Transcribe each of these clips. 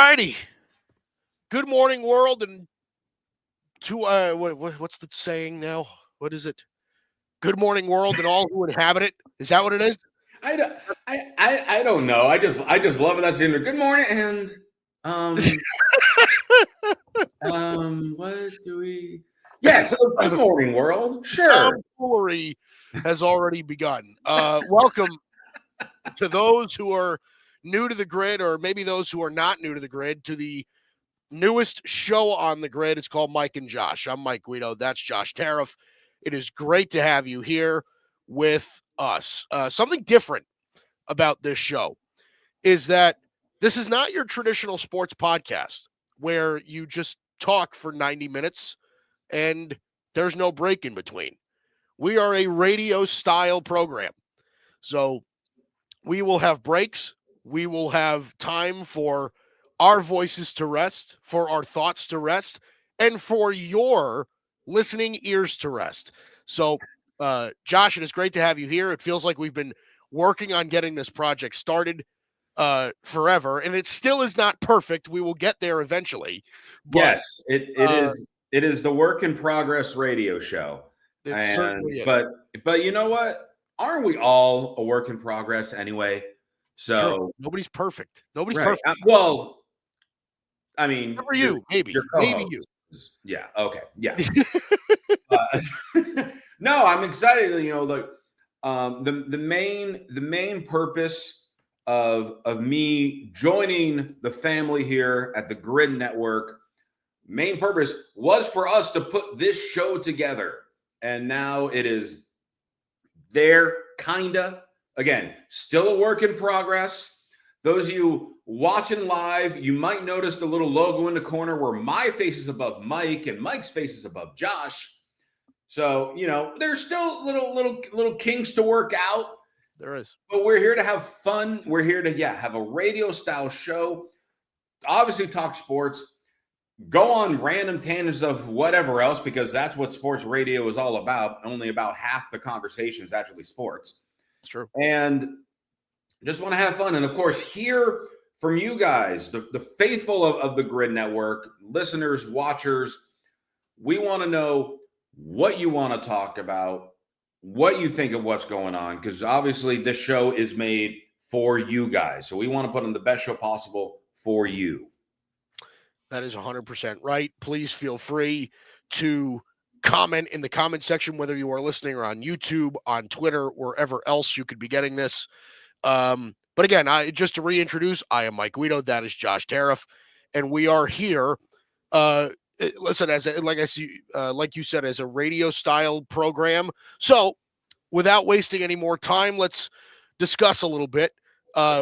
righty. Good morning, world, and to what's the saying now? What is it? Good morning, world, and all who inhabit it. Is that what it is? I don't know. I just love it. That's the end. Good morning, and what do we? Yes. Good morning, world. Sure. Tomfoolery has already begun. Welcome to those who are new to the grid, or maybe those who are not new to the grid, to the newest show on the grid. It's called Mike and Josh. I'm Mike Guido. That's Josh Tariff. It is great to have you here with us. Something different about this show is that this is not your traditional sports podcast where you just talk for 90 minutes and there's no break in between. We are a radio style program. So we will have breaks. We will have time for our voices to rest, for our thoughts to rest, and for your listening ears to rest. So, Josh, it is great to have you here. It feels like we've been working on getting this project started forever, and it still is not perfect. We will get there eventually. But, yes, it is. It is the work in progress radio show. It certainly is. But you know what? Aren't we all a work in progress anyway? So nobody's perfect. Nobody's right. perfect. Well, I mean, for you, maybe you. Yeah. Okay. Yeah. No, I'm excited. You know, the main purpose of me joining the family here at the Grid Network, main purpose was for us to put this show together, and now it is there, kinda. Again, still a work in progress. Those of you watching live, you might notice the little logo in the corner where my face is above Mike and Mike's face is above Josh. So, you know, there's still little kinks to work out. There is. But we're here to have fun. We're here to, have a radio style show. Obviously talk sports. Go on random tangents of whatever else, because that's what sports radio is all about. Only about half the conversation is actually sports. It's true. And just want to have fun. And of course, hear from you guys, the faithful of the Grid Network, listeners, watchers. We want to know what you want to talk about, what you think of what's going on, because obviously this show is made for you guys. So we want to put on the best show possible for you. That is 100% right. Please feel free to comment in the comment section, whether you are listening or on YouTube, on Twitter, wherever else you could be getting this. But again, just to reintroduce, I am Mike Guido. That is Josh Tariff. And we are here, listen, like you said, as a radio style program. So without wasting any more time, let's discuss a little bit.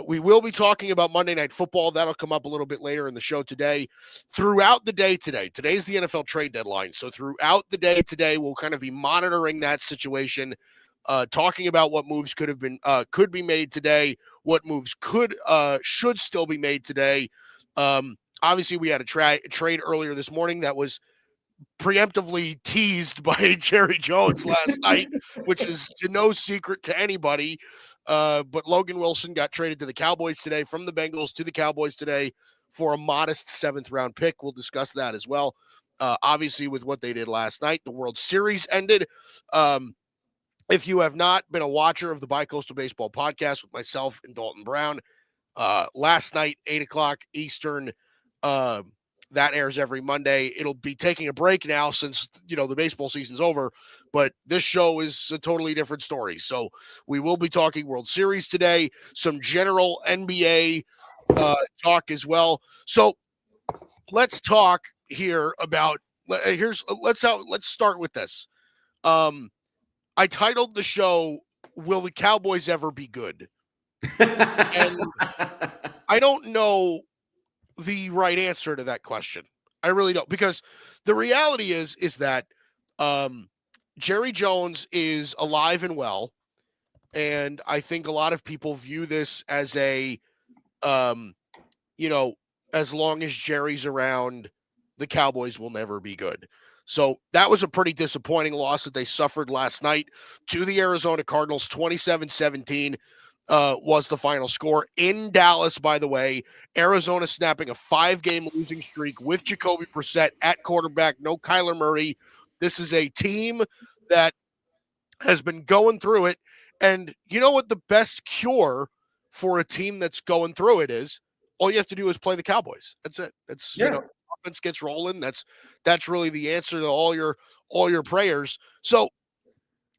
We will be talking about Monday Night Football. That'll come up a little bit later in the show today. Throughout the day today, today's the NFL trade deadline. So throughout the day today, we'll kind of be monitoring that situation, talking about what moves could be made today, what moves should still be made today. Obviously, we had a trade earlier this morning that was preemptively teased by Jerry Jones last night, which is no secret to anybody. But Logan Wilson got traded to the Cowboys today, from the Bengals to the Cowboys today, for a modest 7th round pick. We'll discuss that as well. Obviously, with what they did last night, the World Series ended. If you have not been a watcher of the Bicoastal Baseball podcast with myself and Dalton Brown, last night, 8:00 Eastern, that airs every Monday. It'll be taking a break now since, the baseball season's over, but this show is a totally different story. So we will be talking World Series today, some general NBA talk as well. So let's talk here about, let's start with this. I titled the show, "Will the Cowboys Ever Be Good?" And I don't know the right answer to that question. I really don't, because the reality is that Jerry Jones is alive and well, and I think a lot of people view this as as long as Jerry's around, the Cowboys will never be good. So that was a pretty disappointing loss that they suffered last night to the Arizona Cardinals, 27-17. was the final score in Dallas, by the way. Arizona snapping a 5-game losing streak with Jacoby Brissett at quarterback, no Kyler Murray. This is a team that has been going through it. And you know what the best cure for a team that's going through it is? All you have to do is play the Cowboys. That's it. It's offense gets rolling. That's really the answer to all your prayers. So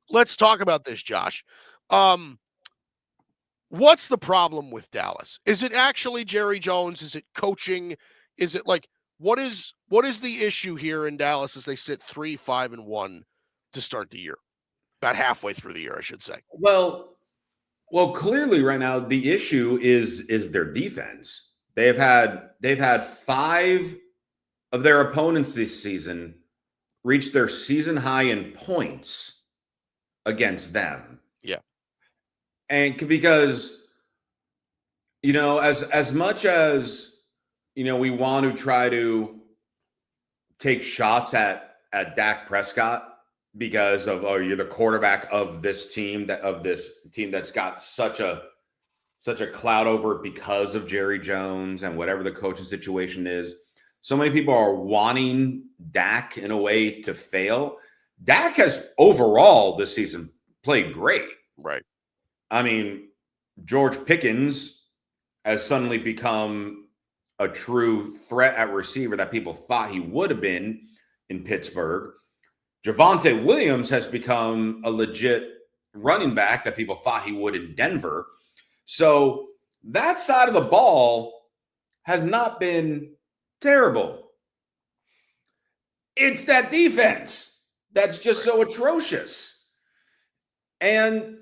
let's talk about this, Josh. What's the problem with Dallas? Is it actually Jerry Jones? Is it coaching? Is it like what is the issue here in Dallas as they sit 3-5-1 to start the year? About halfway through the year, I should say. Well, clearly right now the issue is their defense. They've had 5 of their opponents this season reach their season high in points against them. Yeah. And because, as much as, we want to try to take shots at Dak Prescott because of, you're the quarterback of this team that's got such a cloud over it because of Jerry Jones and whatever the coaching situation is. So many people are wanting Dak in a way to fail. Dak has overall this season played great. Right. I mean, George Pickens has suddenly become a true threat at receiver that people thought he would have been in Pittsburgh. Javonte Williams has become a legit running back that people thought he would in Denver. So that side of the ball has not been terrible. It's that defense that's just so atrocious. And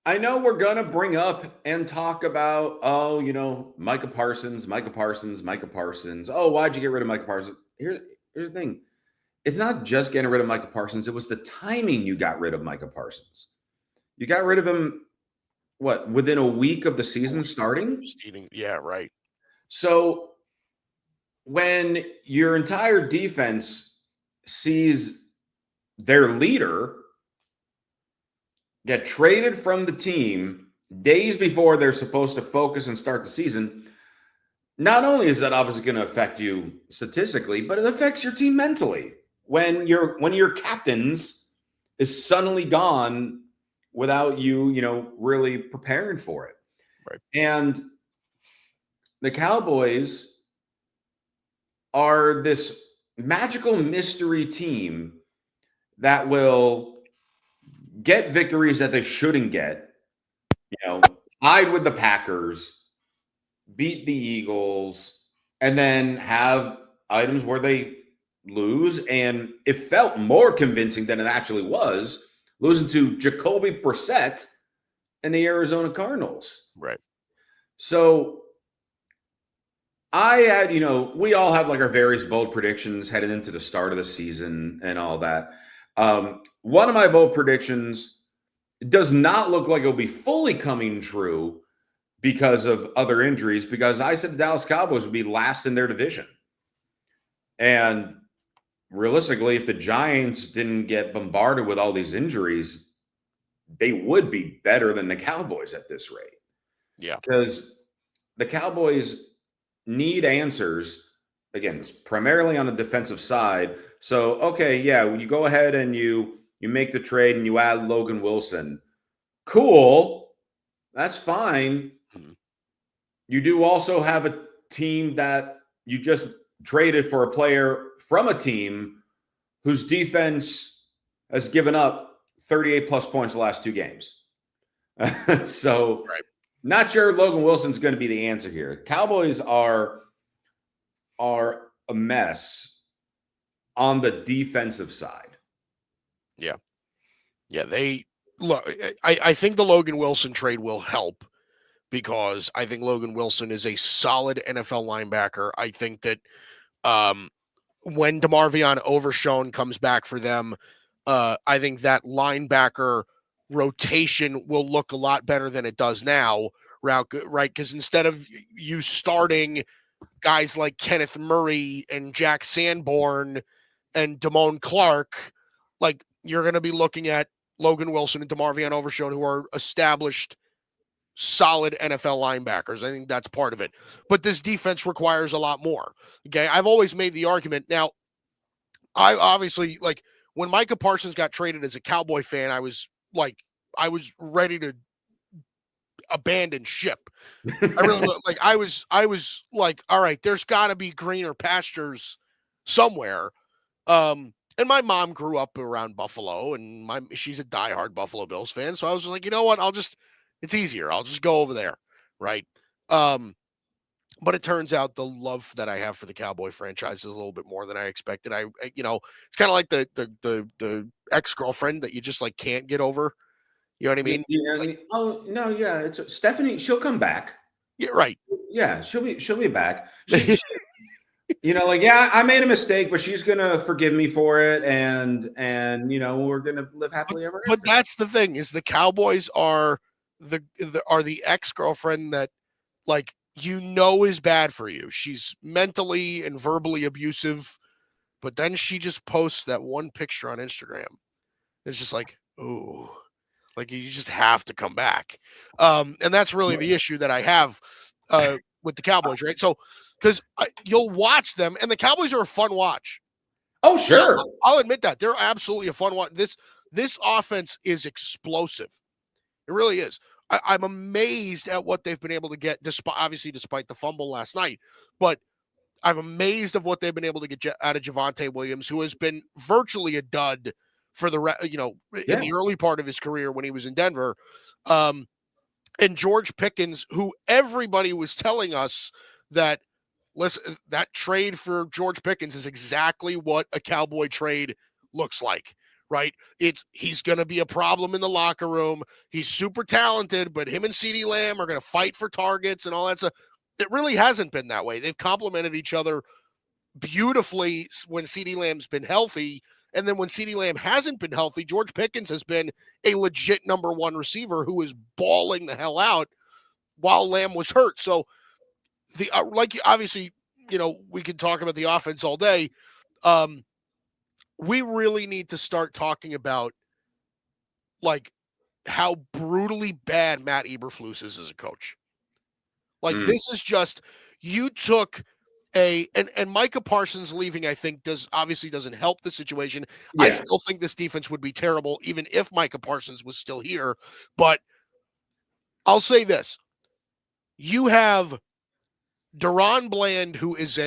I know we're going to bring up and talk about, Micah Parsons. Oh, why'd you get rid of Micah Parsons? Here's the thing. It's not just getting rid of Micah Parsons. It was the timing you got rid of Micah Parsons. You got rid of him, within a week of the season starting? Yeah, right. So when your entire defense sees their leader get traded from the team days before they're supposed to focus and start the season, not only is that obviously going to affect you statistically, but it affects your team mentally. When your captains is suddenly gone without you, really preparing for it. Right. And the Cowboys are this magical mystery team that will get victories that they shouldn't get, hide with the Packers, beat the Eagles, and then have items where they lose. And it felt more convincing than it actually was, losing to Jacoby Brissett and the Arizona Cardinals. Right. So I had, we all have like our various bold predictions heading into the start of the season and all that. One of my bold predictions does not look like it'll be fully coming true because of other injuries, because I said the Dallas Cowboys would be last in their division. And realistically, if the Giants didn't get bombarded with all these injuries, they would be better than the Cowboys at this rate. Yeah. Because the Cowboys need answers, again, primarily on the defensive side. So, okay, yeah, you go ahead and you make the trade and you add Logan Wilson. Cool. That's fine. Mm-hmm. You do also have a team that you just traded for a player from a team whose defense has given up 38 plus points the last 2 games. So, right. Not sure Logan Wilson's going to be the answer here. Cowboys are a mess on the defensive side. Yeah. Yeah, I think the Logan Wilson trade will help because I think Logan Wilson is a solid NFL linebacker. I think that when DeMarvion Overshown comes back for them, I think that linebacker rotation will look a lot better than it does now, right? Because instead of you starting guys like Kenneth Murray and Jack Sanborn and Damone Clark, like you're going to be looking at Logan Wilson and DeMarvion Overshown, who are established solid NFL linebackers. I think that's part of it. But this defense requires a lot more. Okay. I've always made the argument. Now, I obviously, like, when Micah Parsons got traded as a Cowboy fan, I was ready to abandon ship. I really like, I was like, all right, there's got to be greener pastures somewhere. And my mom grew up around Buffalo, and she's a diehard Buffalo Bills fan. So I was like, you know what? It's easier. I'll just go over there. Right. But it turns out the love that I have for the Cowboy franchise is a little bit more than I expected. It's kind of like the ex-girlfriend that you just like can't get over. You know what I mean? Oh no, yeah, it's Stephanie. She'll come back. Yeah, right. Yeah, she'll be back. She yeah, I made a mistake, but she's gonna forgive me for it, and we're gonna live happily ever after. But that's the thing, is the Cowboys are the ex-girlfriend that, like, is bad for you. She's mentally and verbally abusive, but then she just posts that one picture on Instagram. It's just like, ooh, like, you just have to come back. And that's really the issue that I have with the Cowboys, right? So, because you'll watch them, and the Cowboys are a fun watch. Oh, sure. I'll admit that. They're absolutely a fun watch. This offense is explosive. It really is. I'm amazed at what they've been able to get, despite the fumble last night. But I'm amazed of what they've been able to get out of Javonte Williams, who has been virtually a dud for in the early part of his career when he was in Denver. And George Pickens, who everybody was telling us that, listen, that trade for George Pickens is exactly what a Cowboy trade looks like. Right? He's going to be a problem in the locker room. He's super talented, but him and CeeDee Lamb are going to fight for targets and all that stuff. It really hasn't been that way. They've complemented each other beautifully when CeeDee Lamb's been healthy. And then when CeeDee Lamb hasn't been healthy, George Pickens has been a legit number one receiver who is balling the hell out while Lamb was hurt. So obviously, we can talk about the offense all day. We really need to start talking about, like, how brutally bad Matt Eberflus is as a coach. Like, this is just, you took and Micah Parsons leaving, I think, doesn't help the situation. Yeah. I still think this defense would be terrible even if Micah Parsons was still here. But I'll say this. You have Deron Bland, who is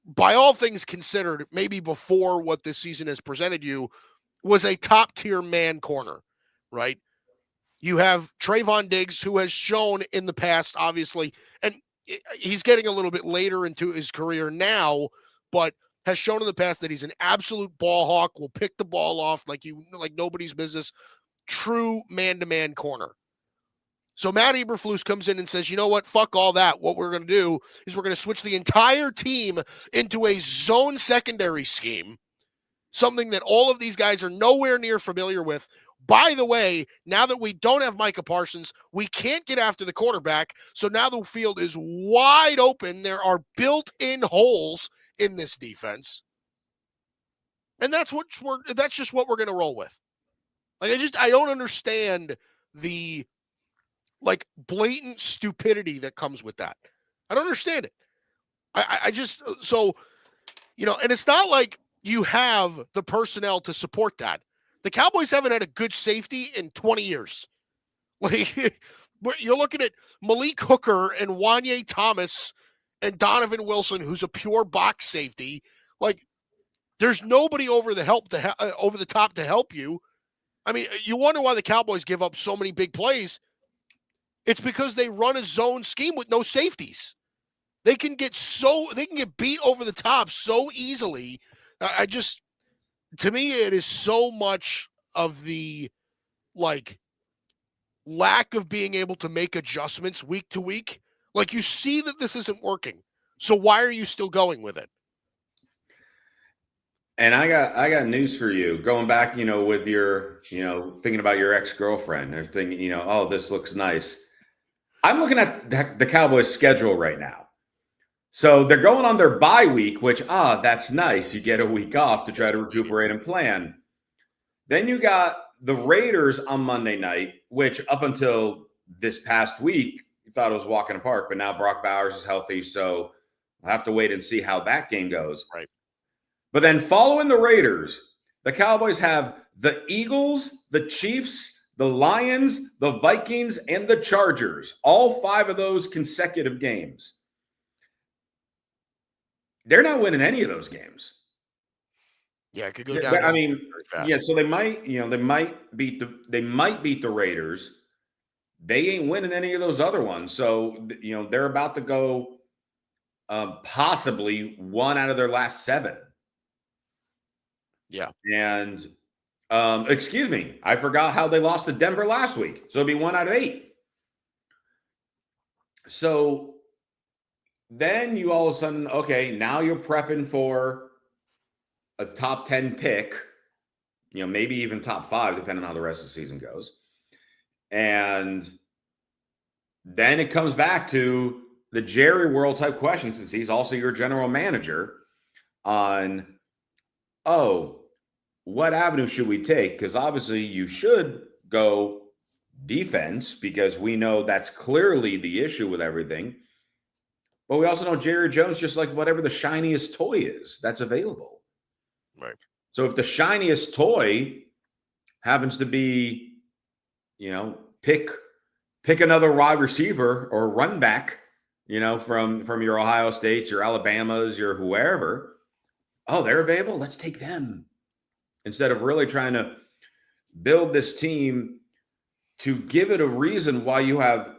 by all things considered, maybe before what this season has presented you, was a top-tier man corner, right? You have Trayvon Diggs, who has shown in the past, obviously, and he's getting a little bit later into his career now, but has shown in the past that he's an absolute ball hawk, will pick the ball off like nobody's business, true man-to-man corner. So Matt Eberflus comes in and says, you know what, fuck all that. What we're going to do is we're going to switch the entire team into a zone secondary scheme, something that all of these guys are nowhere near familiar with. By the way, now that we don't have Micah Parsons, we can't get after the quarterback. So now the field is wide open. There are built-in holes in this defense. And that's just what we're going to roll with. Like, I don't understand the, like, blatant stupidity that comes with that. I don't understand it. I just, so, and it's not like you have the personnel to support that. The Cowboys haven't had a good safety in 20 years. Like, you're looking at Malik Hooker and Wanye Thomas and Donovan Wilson, who's a pure box safety. Like, there's nobody over the top to help you. I mean, you wonder why the Cowboys give up so many big plays. It's because they run a zone scheme with no safeties. They can get beat over the top so easily. To me, it is so much of the, like, lack of being able to make adjustments week to week. Like, you see that this isn't working. So why are you still going with it? And I got news for you. Going back, with your, thinking about your ex-girlfriend, or thinking, oh, this looks nice. I'm looking at the Cowboys' schedule right now. So they're going on their bye week, which, that's nice. You get a week off to try to recuperate and plan. Then you got the Raiders on Monday night, which up until this past week, you thought it was a walk in the park, but now Brock Bowers is healthy, so we'll have to wait and see how that game goes. Right. But then following the Raiders, the Cowboys have the Eagles, the Chiefs, the Lions, the Vikings, and the Chargers. All 5 of those consecutive games. They're not winning any of those games. Yeah, it could go down. I mean, yeah, so they might beat the Raiders. They ain't winning any of those other ones. So, they're about to go possibly 1 out of their last 7. Yeah. And excuse me, I forgot how they lost to Denver last week. So it'll be 1 out of 8. So then you all of a sudden, okay, now you're prepping for a top 10 pick, maybe even top 5, depending on how the rest of the season goes. And then it comes back to the Jerry World type question, since he's also your general manager, on, what avenue should we take? Because obviously you should go defense, because we know that's clearly the issue with everything. But we also know Jerry Jones just like whatever the shiniest toy is that's available. Right. So if the shiniest toy happens to be, pick another wide receiver or run back, from your Ohio States, your Alabamas, your whoever, they're available, let's take them. Instead of really trying to build this team to give it a reason why you have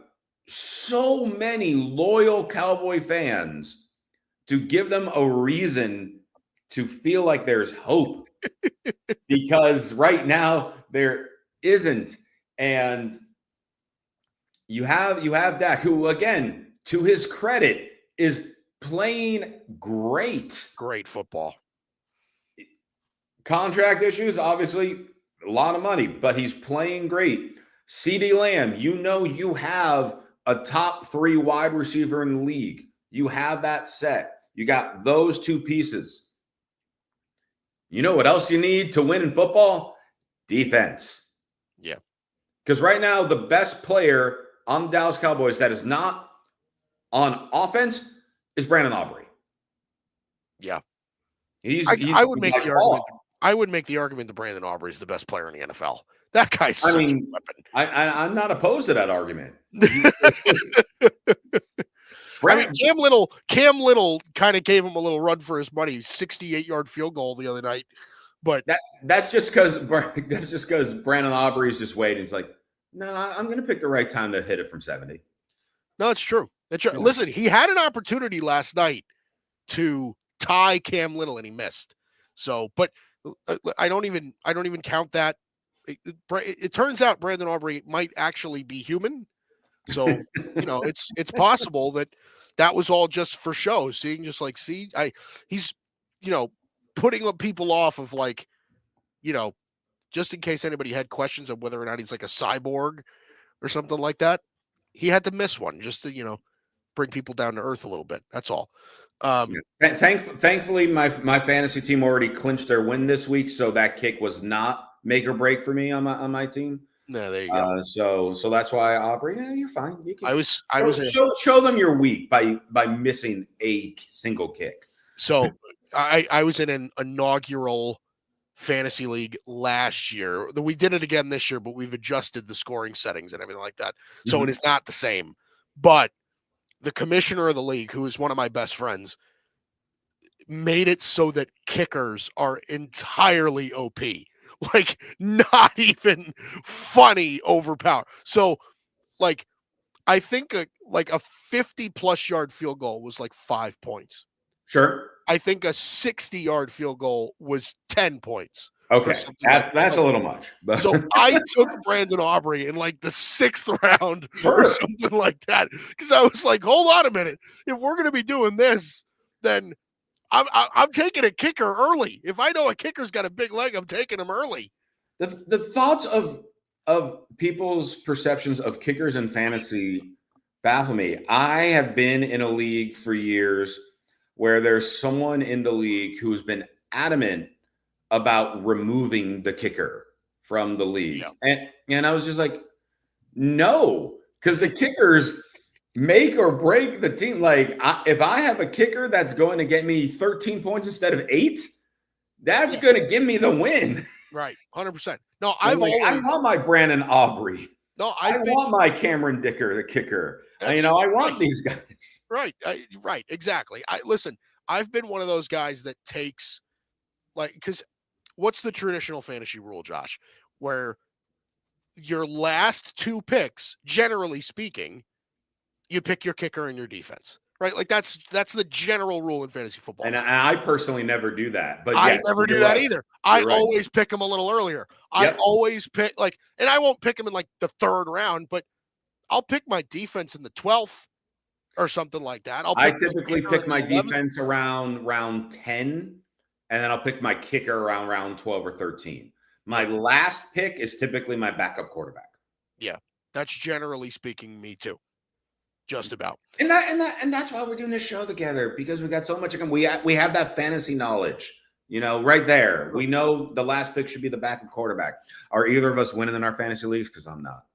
so many loyal Cowboy fans, to give them a reason to feel like there's hope. Because right now there isn't. And you have Dak, who, again, to his credit, is playing great football. Contract issues, obviously, a lot of money, but he's playing great. CeeDee Lamb, you have a top 3 wide receiver in the league. You have that set. You got those 2 pieces. You know what else you need to win in football? Defense. Yeah. Because right now, the best player on the Dallas Cowboys that is not on offense is Brandon Aubrey. Yeah. I would make the argument. I would make the argument that Brandon Aubrey is the best player in the NFL. That guy's such a weapon. I'm not opposed to that argument. Cam Little kind of gave him a little run for his money. 68-yard field goal the other night. But that's just because Brandon Aubrey's just waiting. He's like, no, I'm going to pick the right time to hit it from 70. No, it's true. Listen, he had an opportunity last night to tie Cam Little and he missed. So, but I don't even count that. It turns out Brandon Aubrey might actually be human. So, it's possible that was all just for show. He's putting up people off of, like, just in case anybody had questions of whether or not he's like a cyborg or something like that. He had to miss one just to, bring people down to earth a little bit. That's all. Thankfully, my fantasy team already clinched their win this week, so that kick was not make or break for me on my team. No, there you go. So that's why Aubrey, you're fine. You can, show them you're weak by missing a single kick. So I was in an inaugural fantasy league last year. We did it again this year, but we've adjusted the scoring settings and everything like that. So It is not the same. But the commissioner of the league, who is one of my best friends, made it so that kickers are entirely OP. Like, not even funny overpower. So, like, I think a 50-plus yard field goal was like 5 points. Sure. I think a 60-yard field goal was 10 points. Okay, that's a little much. But. So I took Brandon Aubrey in like the 6th round or something like that, because I was like, hold on a minute. If we're going to be doing this, then I'm taking a kicker early. If I know a kicker's got a big leg, I'm taking him early. The thoughts of people's perceptions of kickers in fantasy baffle me. I have been in a league for years where there's someone in the league who's been adamant about removing the kicker from the league. Yeah. And I was just like, no, because the kickers make or break the team. Like, if I have a kicker that's going to get me 13 points instead of 8, that's going to give me the win. Right, 100%. No, I want my Brandon Aubrey. No, I want my Cameron Dicker, the kicker. I want these guys. Right, right, exactly. I've been one of those guys that takes, like, because what's the traditional fantasy rule, Josh, where your last 2 picks, generally speaking, you pick your kicker and your defense, right? Like that's the general rule in fantasy football. And I personally never do that, but I yes, never do that either. I always pick them a little earlier. Yep. I always pick and I won't pick them in like the 3rd round, but I'll pick my defense in the 12th or something like that. I typically pick my defense around round 10, and then I'll pick my kicker around round 12 or 13. My last pick is typically my backup quarterback. Yeah, that's generally speaking me too. Just about. And that's why we're doing this show together, because we got so much. We have that fantasy knowledge, right there. We know the last pick should be the backup quarterback. Are either of us winning in our fantasy leagues? Because I'm not.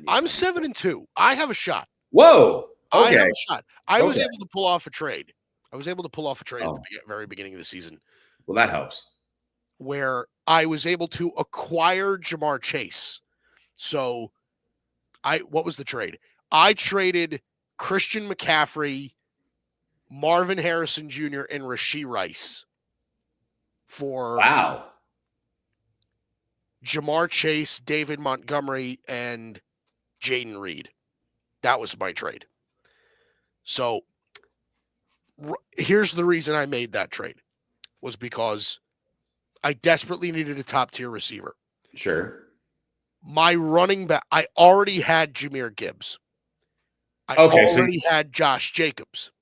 I'm 7-2. I have a shot. Whoa. Okay. I have a shot. I was able to pull off a trade. At the very beginning of the season. Well, that helps. Where I was able to acquire Jamar Chase. So what was the trade? I traded Christian McCaffrey, Marvin Harrison Jr., and Rashee Rice for Jamar Chase, David Montgomery, and Jaden Reed. That was my trade. So here's the reason I made that trade, was because I desperately needed a top-tier receiver. Sure. My running back, I already had Jahmyr Gibbs. I already had Josh Jacobs.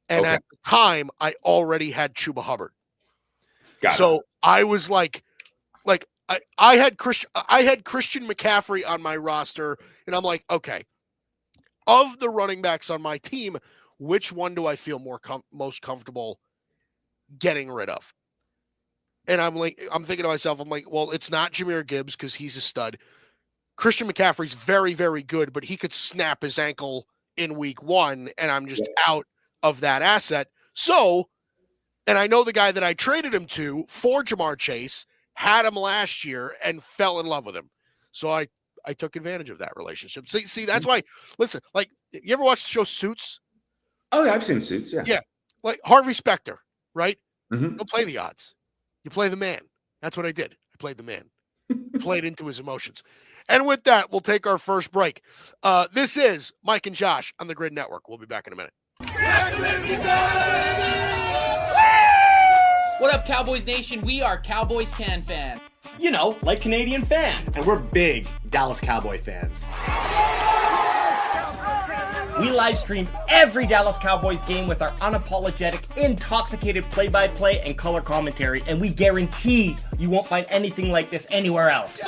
And at the time, I already had Chuba Hubbard. So I was like I had Christian McCaffrey on my roster, and I'm like, okay, of the running backs on my team, which one do I feel most comfortable getting rid of? And I'm thinking to myself, I'm like, well, it's not Jahmyr Gibbs because he's a stud. Christian McCaffrey's very, very good, but he could snap his ankle in week 1, and I'm just out of that asset. So, and I know the guy that I traded him to for Jamar Chase had him last year and fell in love with him. So I took advantage of that relationship. See, that's why, listen, like, you ever watch the show Suits? Oh, yeah, I've seen Suits, yeah. Yeah, like Harvey Specter, right? Mm-hmm. Don't play the odds. You play the man. That's what I did. I played the man. Played into his emotions. And with that, we'll take our first break. This is Mike and Josh on the Grid Network. We'll be back in a minute. What up, Cowboys Nation? We are Cowboys Can Fan. Like Canadian fan. And we're big Dallas Cowboy fans. We live stream every Dallas Cowboys game with our unapologetic, intoxicated play-by-play and color commentary, and we guarantee you won't find anything like this anywhere else.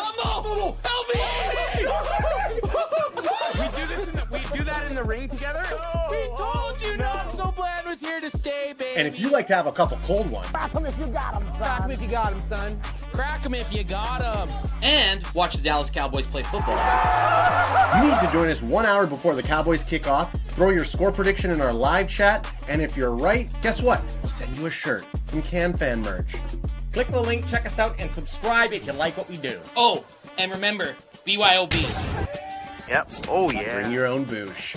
We do that in the ring together? We told you Not So Bland was here to stay, baby. And if you like to have a couple cold ones, Crack 'em if you got 'em, son. Crack 'em if you got 'em, son. Crack 'em if you got 'em. And watch the Dallas Cowboys play football. you need to join us 1 hour before the Cowboys kick off, throw your score prediction in our live chat, and if you're right, guess what? We'll send you a shirt, some Can Fan merch. Click the link, check us out, and subscribe if you like what we do. Oh, and remember, BYOB. Yep. Oh, yeah. Bring your own boosh.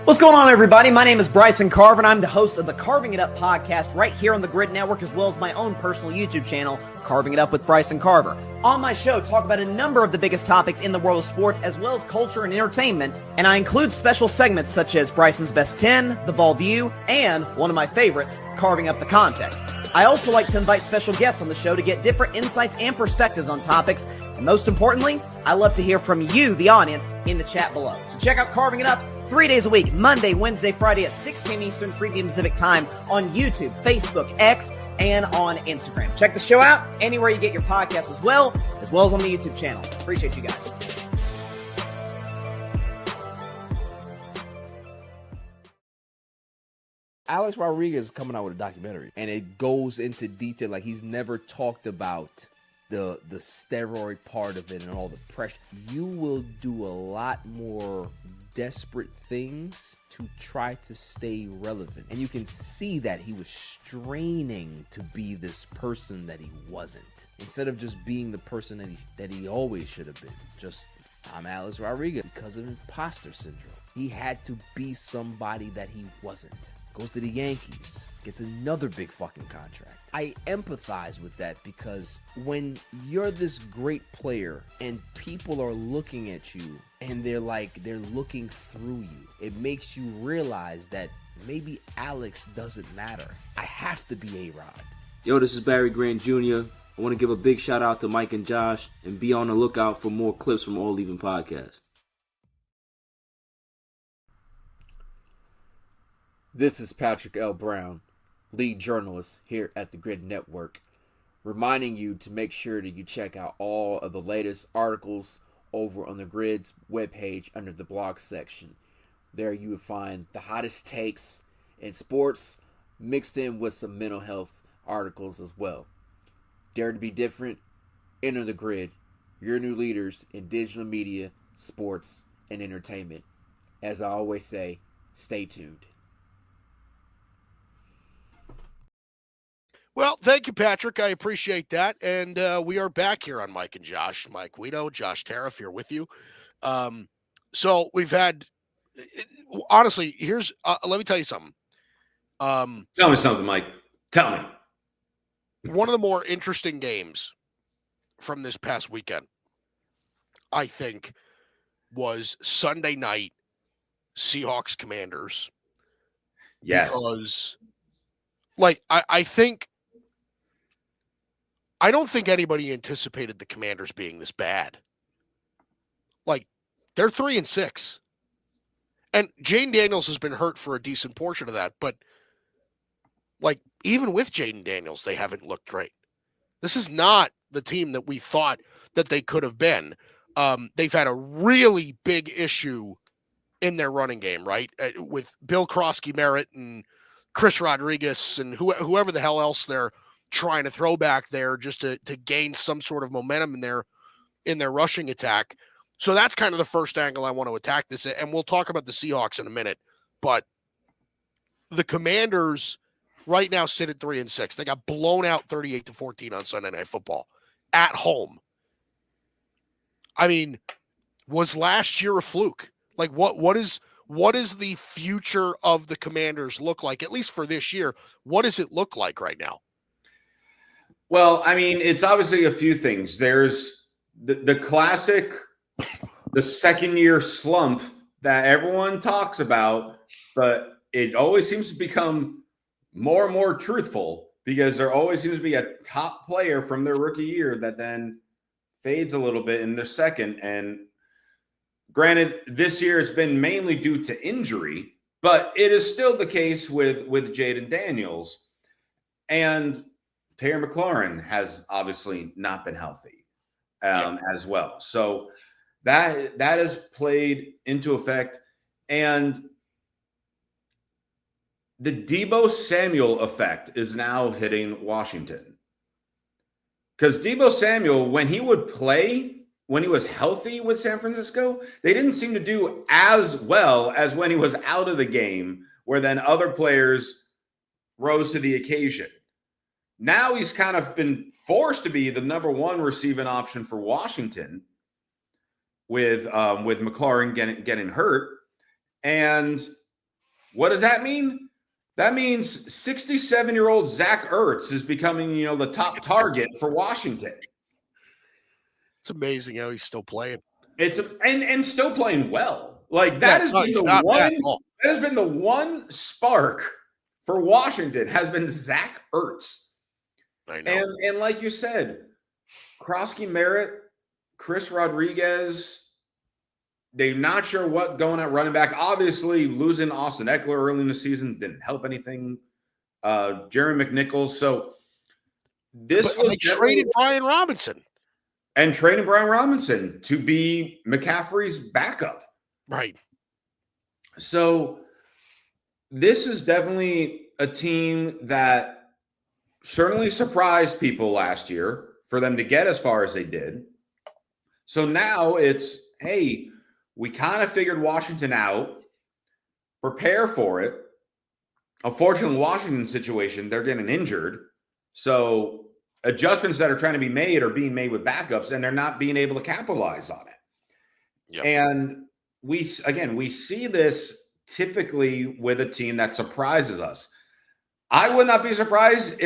What's going on, everybody? My name is Bryson Carver, and I'm the host of the Carving It Up podcast right here on the Grid Network, as well as my own personal YouTube channel, Carving It Up with Bryson Carver. On my show, talk about a number of the biggest topics in the world of sports, as well as culture and entertainment, and I include special segments such as Bryson's Best 10, The Ball View, and one of my favorites, Carving Up the Context. I also like to invite special guests on the show to get different insights and perspectives on topics, and most importantly, I love to hear from you, the audience, in the chat below. So check out Carving It Up 3 days a week, Monday, Wednesday, Friday at 6 p.m. Eastern, 3 p.m. Pacific time on YouTube, Facebook, X, and on Instagram. Check the show out anywhere you get your podcasts as well as on the YouTube channel. Appreciate you guys. Alex Rodriguez is coming out with a documentary, and it goes into detail. Like, he's never talked about the steroid part of it and all the pressure. You will do a lot more desperate things to try to stay relevant, and you can see that he was straining to be this person that he wasn't, instead of just being the person that he always should have been. Just, I'm Alex Rodriguez, because of imposter syndrome. He had to be somebody that he wasn't. Goes to the Yankees, gets another big fucking contract. I empathize with that, because when you're this great player and people are looking at you and they're looking through you, it makes you realize that maybe Alex doesn't matter. I have to be A-Rod. Yo, this is Barry Grant Jr. I want to give a big shout out to Mike and Josh, and be on the lookout for more clips from All Even Podcast. This is Patrick L. Brown, lead journalist here at the Grid Network, reminding you to make sure that you check out all of the latest articles over on the Grid's webpage under the blog section. There you will find the hottest takes in sports, mixed in with some mental health articles as well. Dare to be different, enter the Grid, your new leaders in digital media, sports, and entertainment. As I always say, stay tuned. Well, thank you, Patrick. I appreciate that. And we are back here on Mike and Josh. Mike Guido, Josh Tariff here with you. So we've had, honestly, here's, let me tell you something. Tell me something, Mike. Tell me. One of the more interesting games from this past weekend, I think, was Sunday night Seahawks Commanders. Yes. Because, I don't think anybody anticipated the Commanders being this bad. They're 3-6. And Jaden Daniels has been hurt for a decent portion of that, but even with Jaden Daniels, they haven't looked great. This is not the team that we thought that they could have been. They've had a really big issue in their running game, right? With Bill Krosky-Merritt and Chris Rodriguez and whoever the hell else they're trying to throw back there just to gain some sort of momentum in their rushing attack. So that's kind of the first angle I want to attack this. And we'll talk about the Seahawks in a minute, but the Commanders right now sit at 3-6. They got blown out 38-14 on Sunday Night Football at home. I mean, was last year a fluke? What is the future of the Commanders look like, at least for this year? What does it look like right now? Well, I mean, it's obviously a few things. There's the classic, the second-year slump that everyone talks about, but it always seems to become more and more truthful, because there always seems to be a top player from their rookie year that then fades a little bit in their second. And granted, this year it's been mainly due to injury, but it is still the case with Jaden Daniels. And Terry McLaurin has obviously not been healthy as well. So that has played into effect. And the Deebo Samuel effect is now hitting Washington. Because Deebo Samuel, when he would play, when he was healthy with San Francisco, they didn't seem to do as well as when he was out of the game, where then other players rose to the occasion. Now he's kind of been forced to be the number one receiving option for Washington with McLaurin getting hurt. And what does that mean? That means 67-year-old Zach Ertz is becoming, the top target for Washington. It's amazing how he's still playing. And still playing well. That has been the one spark for Washington has been Zach Ertz. I know. And like you said, Krosky-Merritt, Chris Rodriguez, they're not sure what going at running back. Obviously, losing Austin Eckler early in the season didn't help anything. Jerry McNichols. So they traded Brian Robinson. And trading Brian Robinson to be McCaffrey's backup. Right. So this is definitely a team that certainly surprised people last year for them to get as far as they did. So now it's, hey, we kind of figured Washington out, prepare for it. Unfortunately, Washington's situation, they're getting injured. So adjustments that are trying to be made are being made with backups, and they're not being able to capitalize on it. Yep. And we see this typically with a team that surprises us. I would not be surprised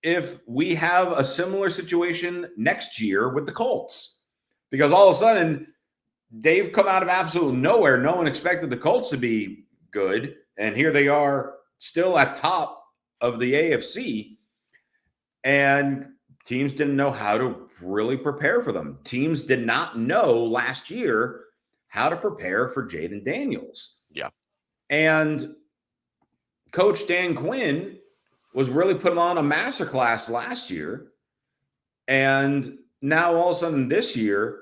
if we have a similar situation next year with the Colts, because all of a sudden they've come out of absolute nowhere. No one expected the Colts to be good, and here they are still at top of the AFC, and teams didn't know how to really prepare for them. Teams did not know last year how to prepare for Jaden Daniels. Yeah. And Coach Dan Quinn was really putting on a masterclass last year. And now all of a sudden this year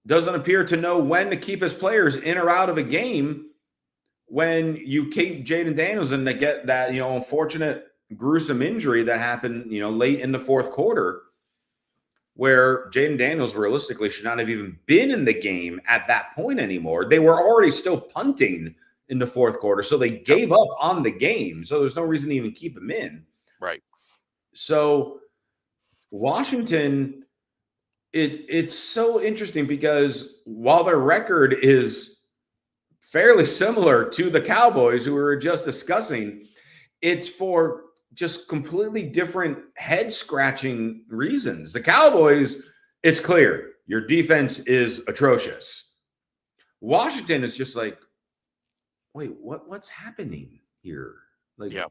doesn't appear to know when to keep his players in or out of a game when you keep Jaden Daniels and they get that, unfortunate, gruesome injury that happened, late in the fourth quarter, where Jaden Daniels realistically should not have even been in the game at that point anymore. They were already still punting in the fourth quarter, so they gave up on the game. So there's no reason to even keep him in. Right. So Washington, it's so interesting because while their record is fairly similar to the Cowboys, who we were just discussing, it's for just completely different head-scratching reasons. The Cowboys, it's clear, your defense is atrocious. Washington is just like, wait, what's happening here? Like, yeah,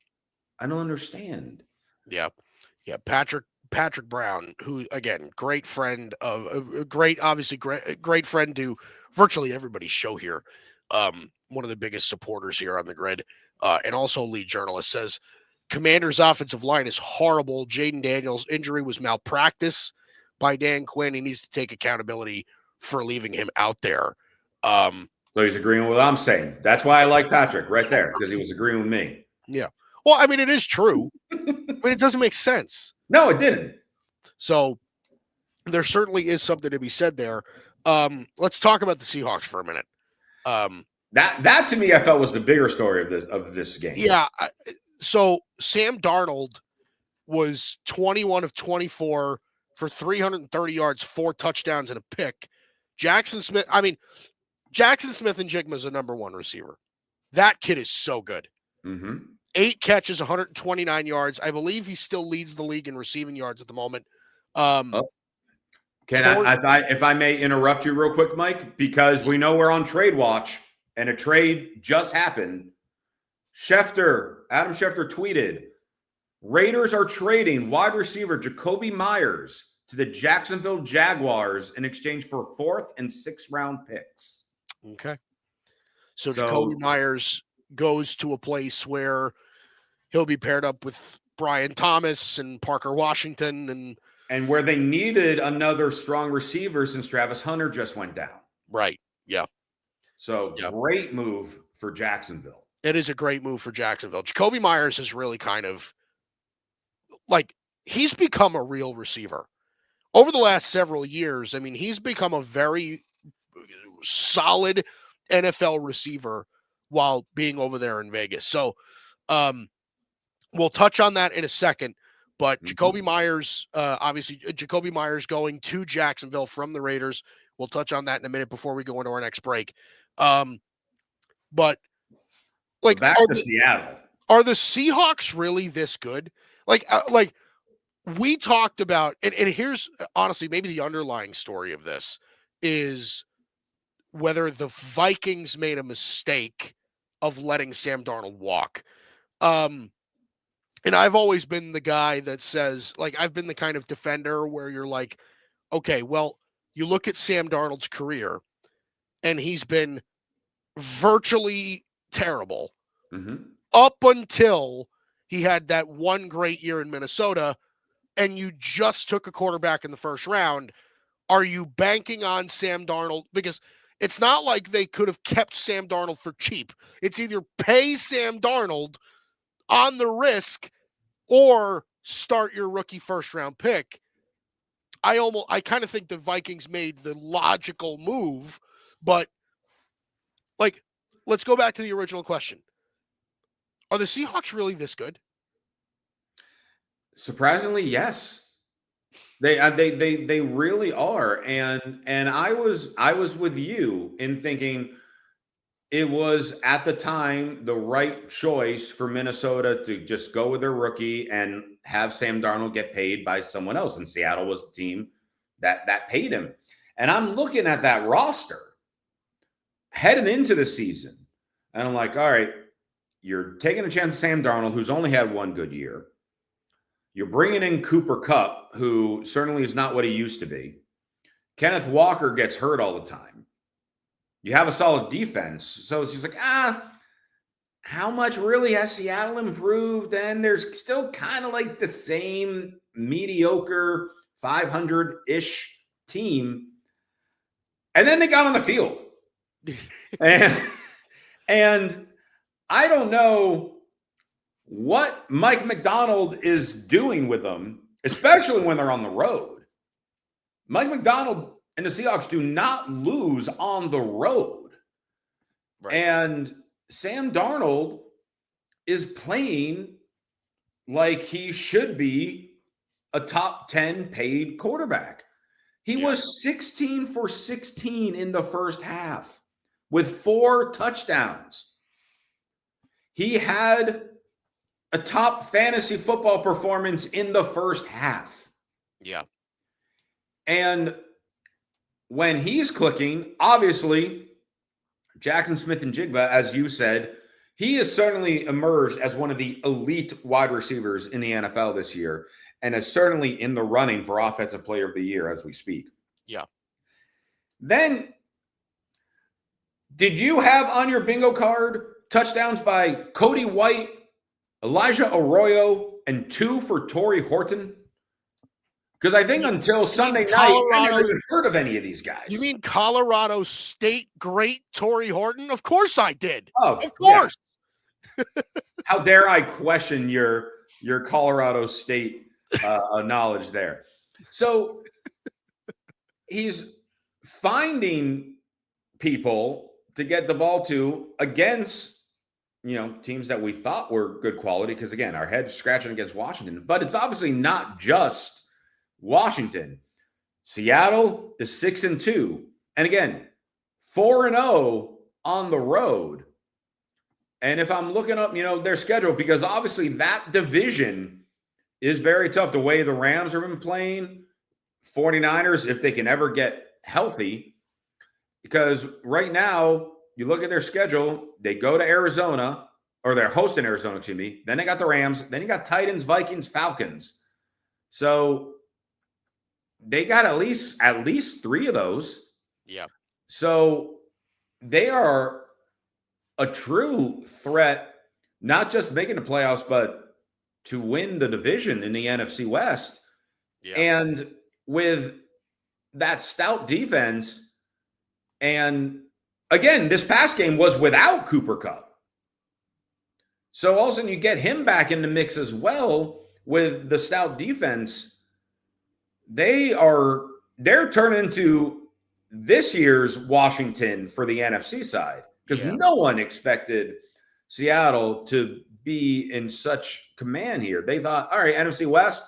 I don't understand. Yeah. Patrick Brown, who again, great friend of great friend to virtually everybody's show here. One of the biggest supporters here on the grid, and also lead journalist, says Commanders' offensive line is horrible. Jaden Daniels' injury was malpractice by Dan Quinn. He needs to take accountability for leaving him out there. So he's agreeing with what I'm saying. That's why I like Patrick right there, because he was agreeing with me. Yeah. Well, I mean, it is true, but it doesn't make sense. No, it didn't. So there certainly is something to be said there. Let's talk about the Seahawks for a minute. That to me, I felt was the bigger story of this game. Yeah. So Sam Darnold was 21 of 24 for 330 yards, 4 touchdowns, and a pick. Jackson Smith and Jigma is a number 1 receiver. That kid is so good. Mm-hmm. 8 catches, 129 yards. I believe he still leads the league in receiving yards at the moment. If I may interrupt you real quick, Mike, because we know we're on trade watch and a trade just happened. Adam Schefter tweeted, Raiders are trading wide receiver Jacoby Myers to the Jacksonville Jaguars in exchange for 4th and 6th round picks. Okay. So Jacoby Myers goes to a place where he'll be paired up with Brian Thomas and Parker Washington and where they needed another strong receiver since Travis Hunter just went down. Right. Yeah. So great move for Jacksonville. It is a great move for Jacksonville. Jacoby Myers is really kind of he's become a real receiver over the last several years. I mean, he's become a very solid NFL receiver while being over there in Vegas. So we'll touch on that in a second, but Jacoby Myers, obviously Jacoby Myers going to Jacksonville from the Raiders. We'll touch on that in a minute before we go into our next break. But back to Seattle. Are the Seahawks really this good? We talked about, and here's honestly, maybe the underlying story of this is whether the Vikings made a mistake of letting Sam Darnold walk. And I've always been the guy that says, I've been the kind of defender where you're like, okay, well, you look at Sam Darnold's career and he's been virtually terrible up until he had that one great year in Minnesota, and you just took a quarterback in the first round. Are you banking on Sam Darnold? Because It's not like they could have kept Sam Darnold for cheap. It's either pay Sam Darnold on the risk or start your rookie first-round pick. I kind of think the Vikings made the logical move, but like, let's go back to the original question. Are the Seahawks really this good? Surprisingly, yes. They really are. And I was with you in thinking it was at the time the right choice for Minnesota to just go with their rookie and have Sam Darnold get paid by someone else. And Seattle was the team that paid him. And I'm looking at that roster heading into the season. And I'm like, all right, you're taking a chance on Sam Darnold, who's only had one good year. You're bringing in Cooper Kupp, who certainly is not what he used to be. Kenneth Walker gets hurt all the time. You have a solid defense. So it's just like, how much really has Seattle improved? And there's still kind of like the same mediocre 500-ish team. And then they got on the field. and I don't know what Mike McDonald is doing with them, especially when they're on the road. Mike McDonald and the Seahawks do not lose on the road. Right. And Sam Darnold is playing like he should be a top 10 paid quarterback. He was 16 for 16 in the first half with 4 touchdowns. He had a top fantasy football performance in the first half. Yeah. And when he's clicking, obviously, Jackson Smith-Njigba, as you said, he has certainly emerged as one of the elite wide receivers in the NFL this year and is certainly in the running for Offensive Player of the Year as we speak. Yeah. Then, did you have on your bingo card touchdowns by Cody White, Elijah Arroyo, and 2 for Torrey Horton? Because I think until Sunday night, I never even heard of any of these guys. You mean Colorado State great Torrey Horton? Of course I did. Oh, of course. Yeah. How dare I question your Colorado State knowledge there? So he's finding people to get the ball to against teams that we thought were good quality, because again, our head's scratching against Washington, but it's obviously not just Washington. Seattle is 6-2. And again, 4-0 on the road. And if I'm looking up, their schedule, because obviously that division is very tough. The way the Rams have been playing, 49ers, if they can ever get healthy, because right now, you look at their schedule, they go to Arizona, or they're hosting Arizona, excuse me. Then they got the Rams. Then you got Titans, Vikings, Falcons. So they got at least 3 of those. Yeah. So they are a true threat, not just making the playoffs, but to win the division in the NFC West. Yeah. And with that stout defense, and again, this past game was without Cooper Kupp. So all of a sudden you get him back in the mix as well with the stout defense. They're turning into this year's Washington for the NFC side, because no one expected Seattle to be in such command here. They thought, all right, NFC West,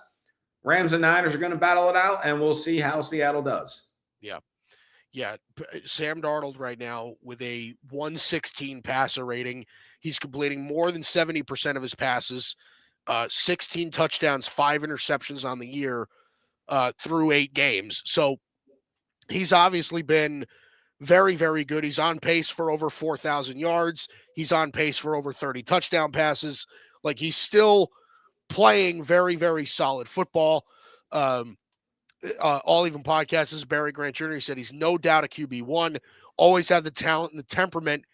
Rams and Niners are going to battle it out, and we'll see how Seattle does. Yeah. Yeah, Sam Darnold right now with a 116 passer rating. He's completing more than 70% of his passes, 16 touchdowns, 5 interceptions on the year through 8 games. So he's obviously been very, very good. He's on pace for over 4,000 yards. He's on pace for over 30 touchdown passes. Like, he's still playing very, very solid football. All Even Podcast, this is Barry Grant Jr. He said he's no doubt a QB1, always had the talent and the temperament.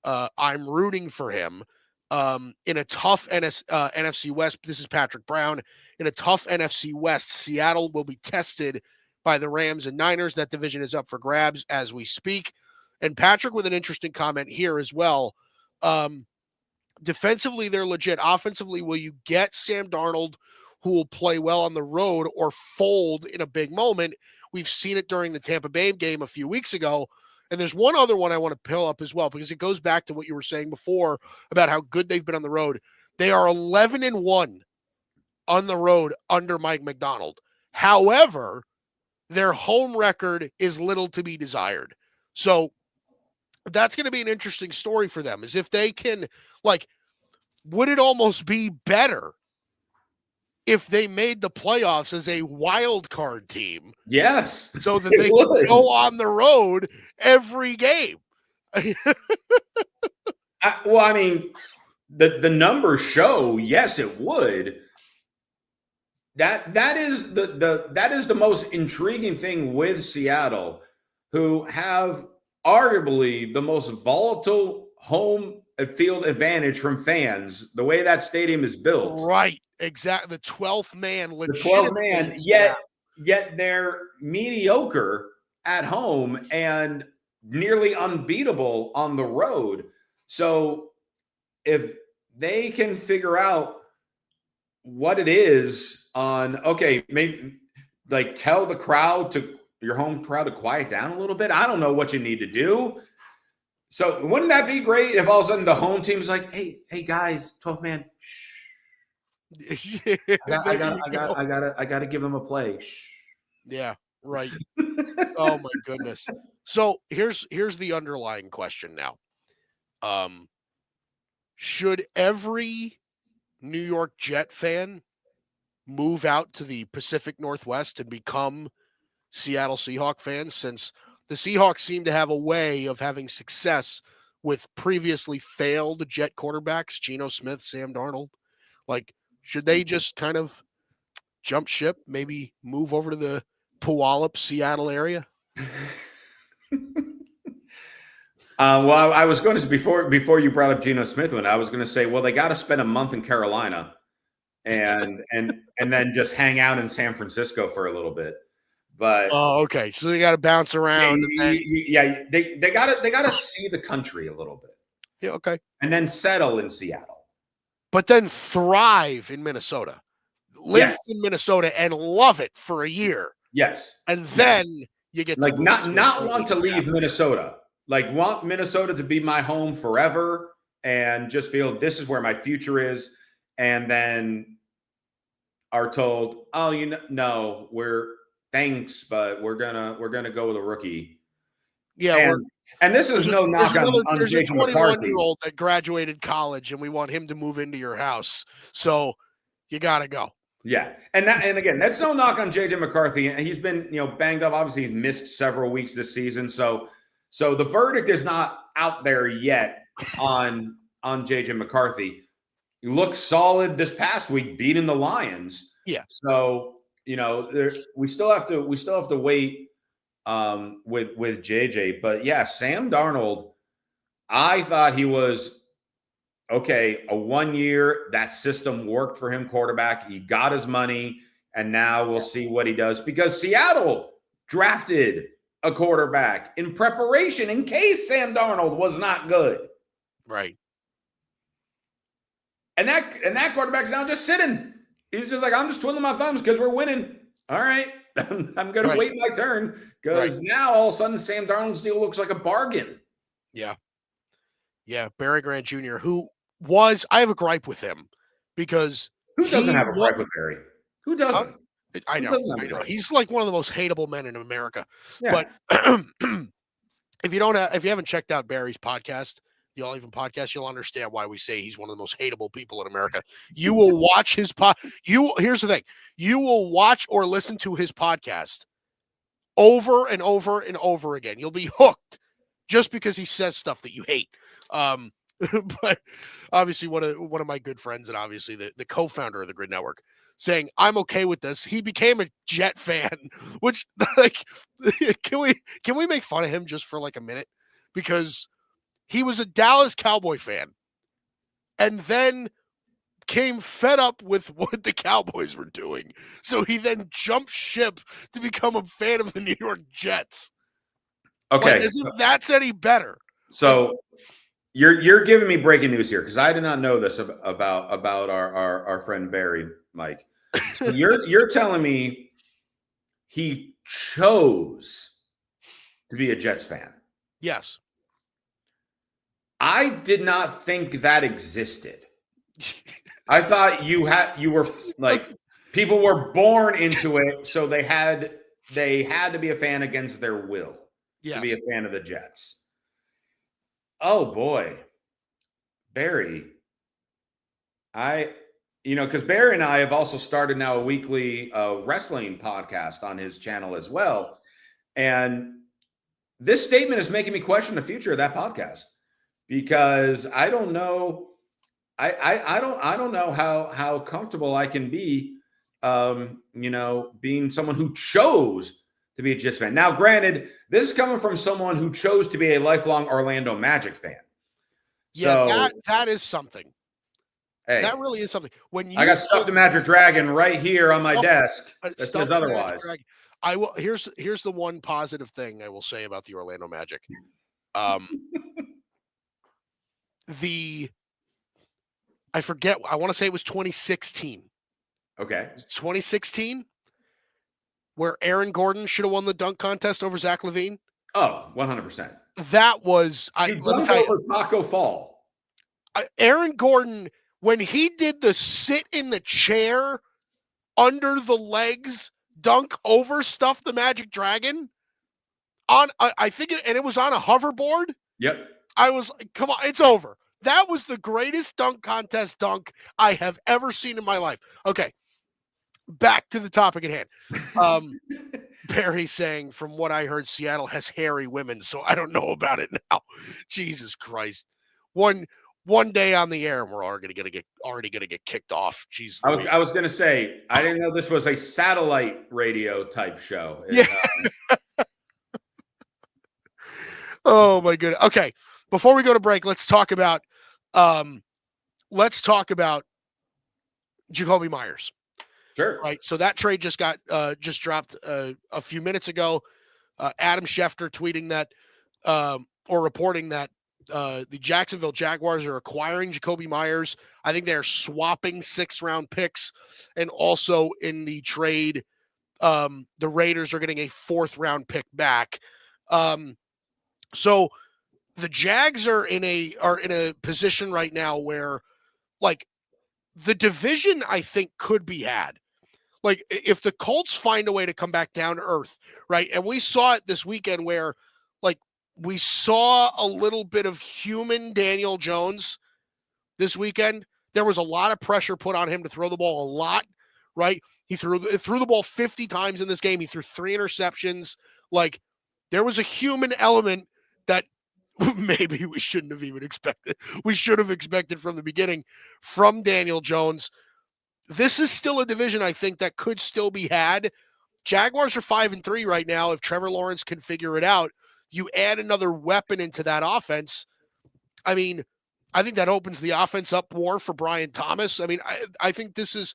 I'm rooting for him in a tough NFC West. This is Patrick Brown. In a tough NFC West, Seattle will be tested by the Rams and Niners. That division is up for grabs as we speak. And Patrick with an interesting comment here as well. Defensively, they're legit. Offensively, will you get Sam Darnold, who will play well on the road or fold in a big moment? We've seen it during the Tampa Bay game a few weeks ago. And there's one other one I want to pull up as well, because it goes back to what you were saying before about how good they've been on the road. They are 11-1 on the road under Mike Macdonald. However, their home record is little to be desired. So that's going to be an interesting story for them, is if they can, like, would it almost be better if they made the playoffs as a wild card team? Yes. So that they can go on the road every game. Well, I mean, the numbers show, yes, it would. That is the most intriguing thing with Seattle, who have arguably the most volatile home field advantage from fans, the way that stadium is built. Right, exactly. The 12th man, the 12th man, yet they're mediocre at home and nearly unbeatable on the road. So if they can figure out what it is on, okay, maybe like tell the crowd to your home crowd to quiet down a little bit. I don't know what you need to do. So wouldn't that be great if all of a sudden the home team's like, hey guys, 12th man, shh. I gotta give them a play. Shh. Yeah, right. Oh my goodness. So here's the underlying question now. Should every New York Jet fan move out to the Pacific Northwest and become Seattle Seahawks fans, since the Seahawks seem to have a way of having success with previously failed Jet quarterbacks, Geno Smith, Sam Darnold? Like, should they just kind of jump ship, maybe move over to the Puyallup, Seattle area? Well, I was going to, before you brought up Geno Smith, I was going to say, well, they got to spend a month in Carolina and then just hang out in San Francisco for a little bit. But okay, so they got to bounce around. They got to see the country a little bit. Yeah, okay, and then settle in Seattle. But then thrive in Minnesota, live in Minnesota, and love it for a year. Yes, and then you get like not want to leave Minnesota. Like, want Minnesota to be my home forever and just feel this is where my future is, and then are told, oh, no, thanks, but we're gonna go with a rookie. Yeah, and this is no knock on there's Jason a McCarthy. 21-year-old that graduated college, and we want him to move into your house, so you gotta go. Yeah, and again, that's no knock on JJ McCarthy, and he's been banged up. Obviously, he's missed several weeks this season, so the verdict is not out there yet on JJ McCarthy. He looked solid this past week, beating the Lions. Yeah. So we still have to wait with JJ. But yeah, Sam Darnold, I thought he was okay. A 1 year, that system worked for him. Quarterback, he got his money, and now we'll see what he does, because Seattle drafted a quarterback in preparation in case Sam Darnold was not good. Right. And that quarterback's now just sitting. He's just like, I'm just twiddling my thumbs because we're winning. All right. I'm going to wait my turn, because now all of a sudden Sam Darnold's deal looks like a bargain. Yeah. Yeah. Barry Grant Jr., I have a gripe with him, because who doesn't have a gripe with Barry? Who doesn't? I know. He's like one of the most hateable men in America. Yeah. But if you haven't checked out Barry's podcast, the All Even Podcast, you'll understand why we say he's one of the most hateable people in America. You will watch his here's the thing. You will watch or listen to his podcast over and over and over again. You'll be hooked just because he says stuff that you hate. But obviously one of my good friends, and obviously the co-founder of the Grid Network, saying, I'm okay with this. He became a Jet fan, which, like, can we make fun of him just for like a minute? Because he was a Dallas Cowboy fan and then came fed up with what the Cowboys were doing. So he then jumped ship to become a fan of the New York Jets. Okay. Like, as if that's any better. So you're giving me breaking news here because I did not know this about our friend Barry, Mike. So you're telling me he chose to be a Jets fan. Yes. I did not think that existed. I thought you were like people were born into it, so they had to be a fan against their will to be a fan of the Jets. Oh boy, Barry. Because Barry and I have also started now a weekly wrestling podcast on his channel as well. And this statement is making me question the future of that podcast because I don't know. I don't know how comfortable I can be, being someone who chose to be a Jets fan. Now, granted, this is coming from someone who chose to be a lifelong Orlando Magic fan. Yeah, So, that is something. Hey, that really is something. When I got stuffed a Magic Dragon right here on my desk that says otherwise. I will. Here's the one positive thing I will say about the Orlando Magic. I forget. I want to say it was 2016. Okay, 2016, where Aaron Gordon should have won the dunk contest over Zach LaVine. Oh, 100%. That was let me tell you, over Taco Fall. Aaron Gordon, when he did the sit in the chair under the legs dunk over stuff the Magic Dragon on, I think it was on a hoverboard. Yep. I was like, come on, it's over. That was the greatest dunk contest dunk I have ever seen in my life. Okay, back to the topic at hand. Barry saying, from what I heard, Seattle has hairy women, so I don't know about it now. Jesus Christ. One day on the air, and we're already gonna get kicked off. Jesus. I was gonna say, I didn't know this was a satellite radio type show. Yeah. Oh my goodness. Okay. Before we go to break, let's talk about Jacoby Myers. Sure. Right. So that trade just dropped a few minutes ago. Adam Schefter tweeting that or reporting that the Jacksonville Jaguars are acquiring Jacoby Myers. I think they're swapping 6th-round picks, and also in the trade, the Raiders are getting a 4th-round pick back. So the Jags are in a position right now where, like, the division I think could be had. Like, if the Colts find a way to come back down to earth, right? And we saw it this weekend where, like, we saw a little bit of human Daniel Jones this weekend. There was a lot of pressure put on him to throw the ball a lot, right? He threw the ball 50 times in this game. He threw 3 interceptions. Like, there was a human element that maybe we shouldn't have even expected. We should have expected from the beginning from Daniel Jones. This is still a division, I think, that could still be had. Jaguars are 5-3 right now. If Trevor Lawrence can figure it out, you add another weapon into that offense. I mean, I think that opens the offense up more for Brian Thomas. I mean, I think this is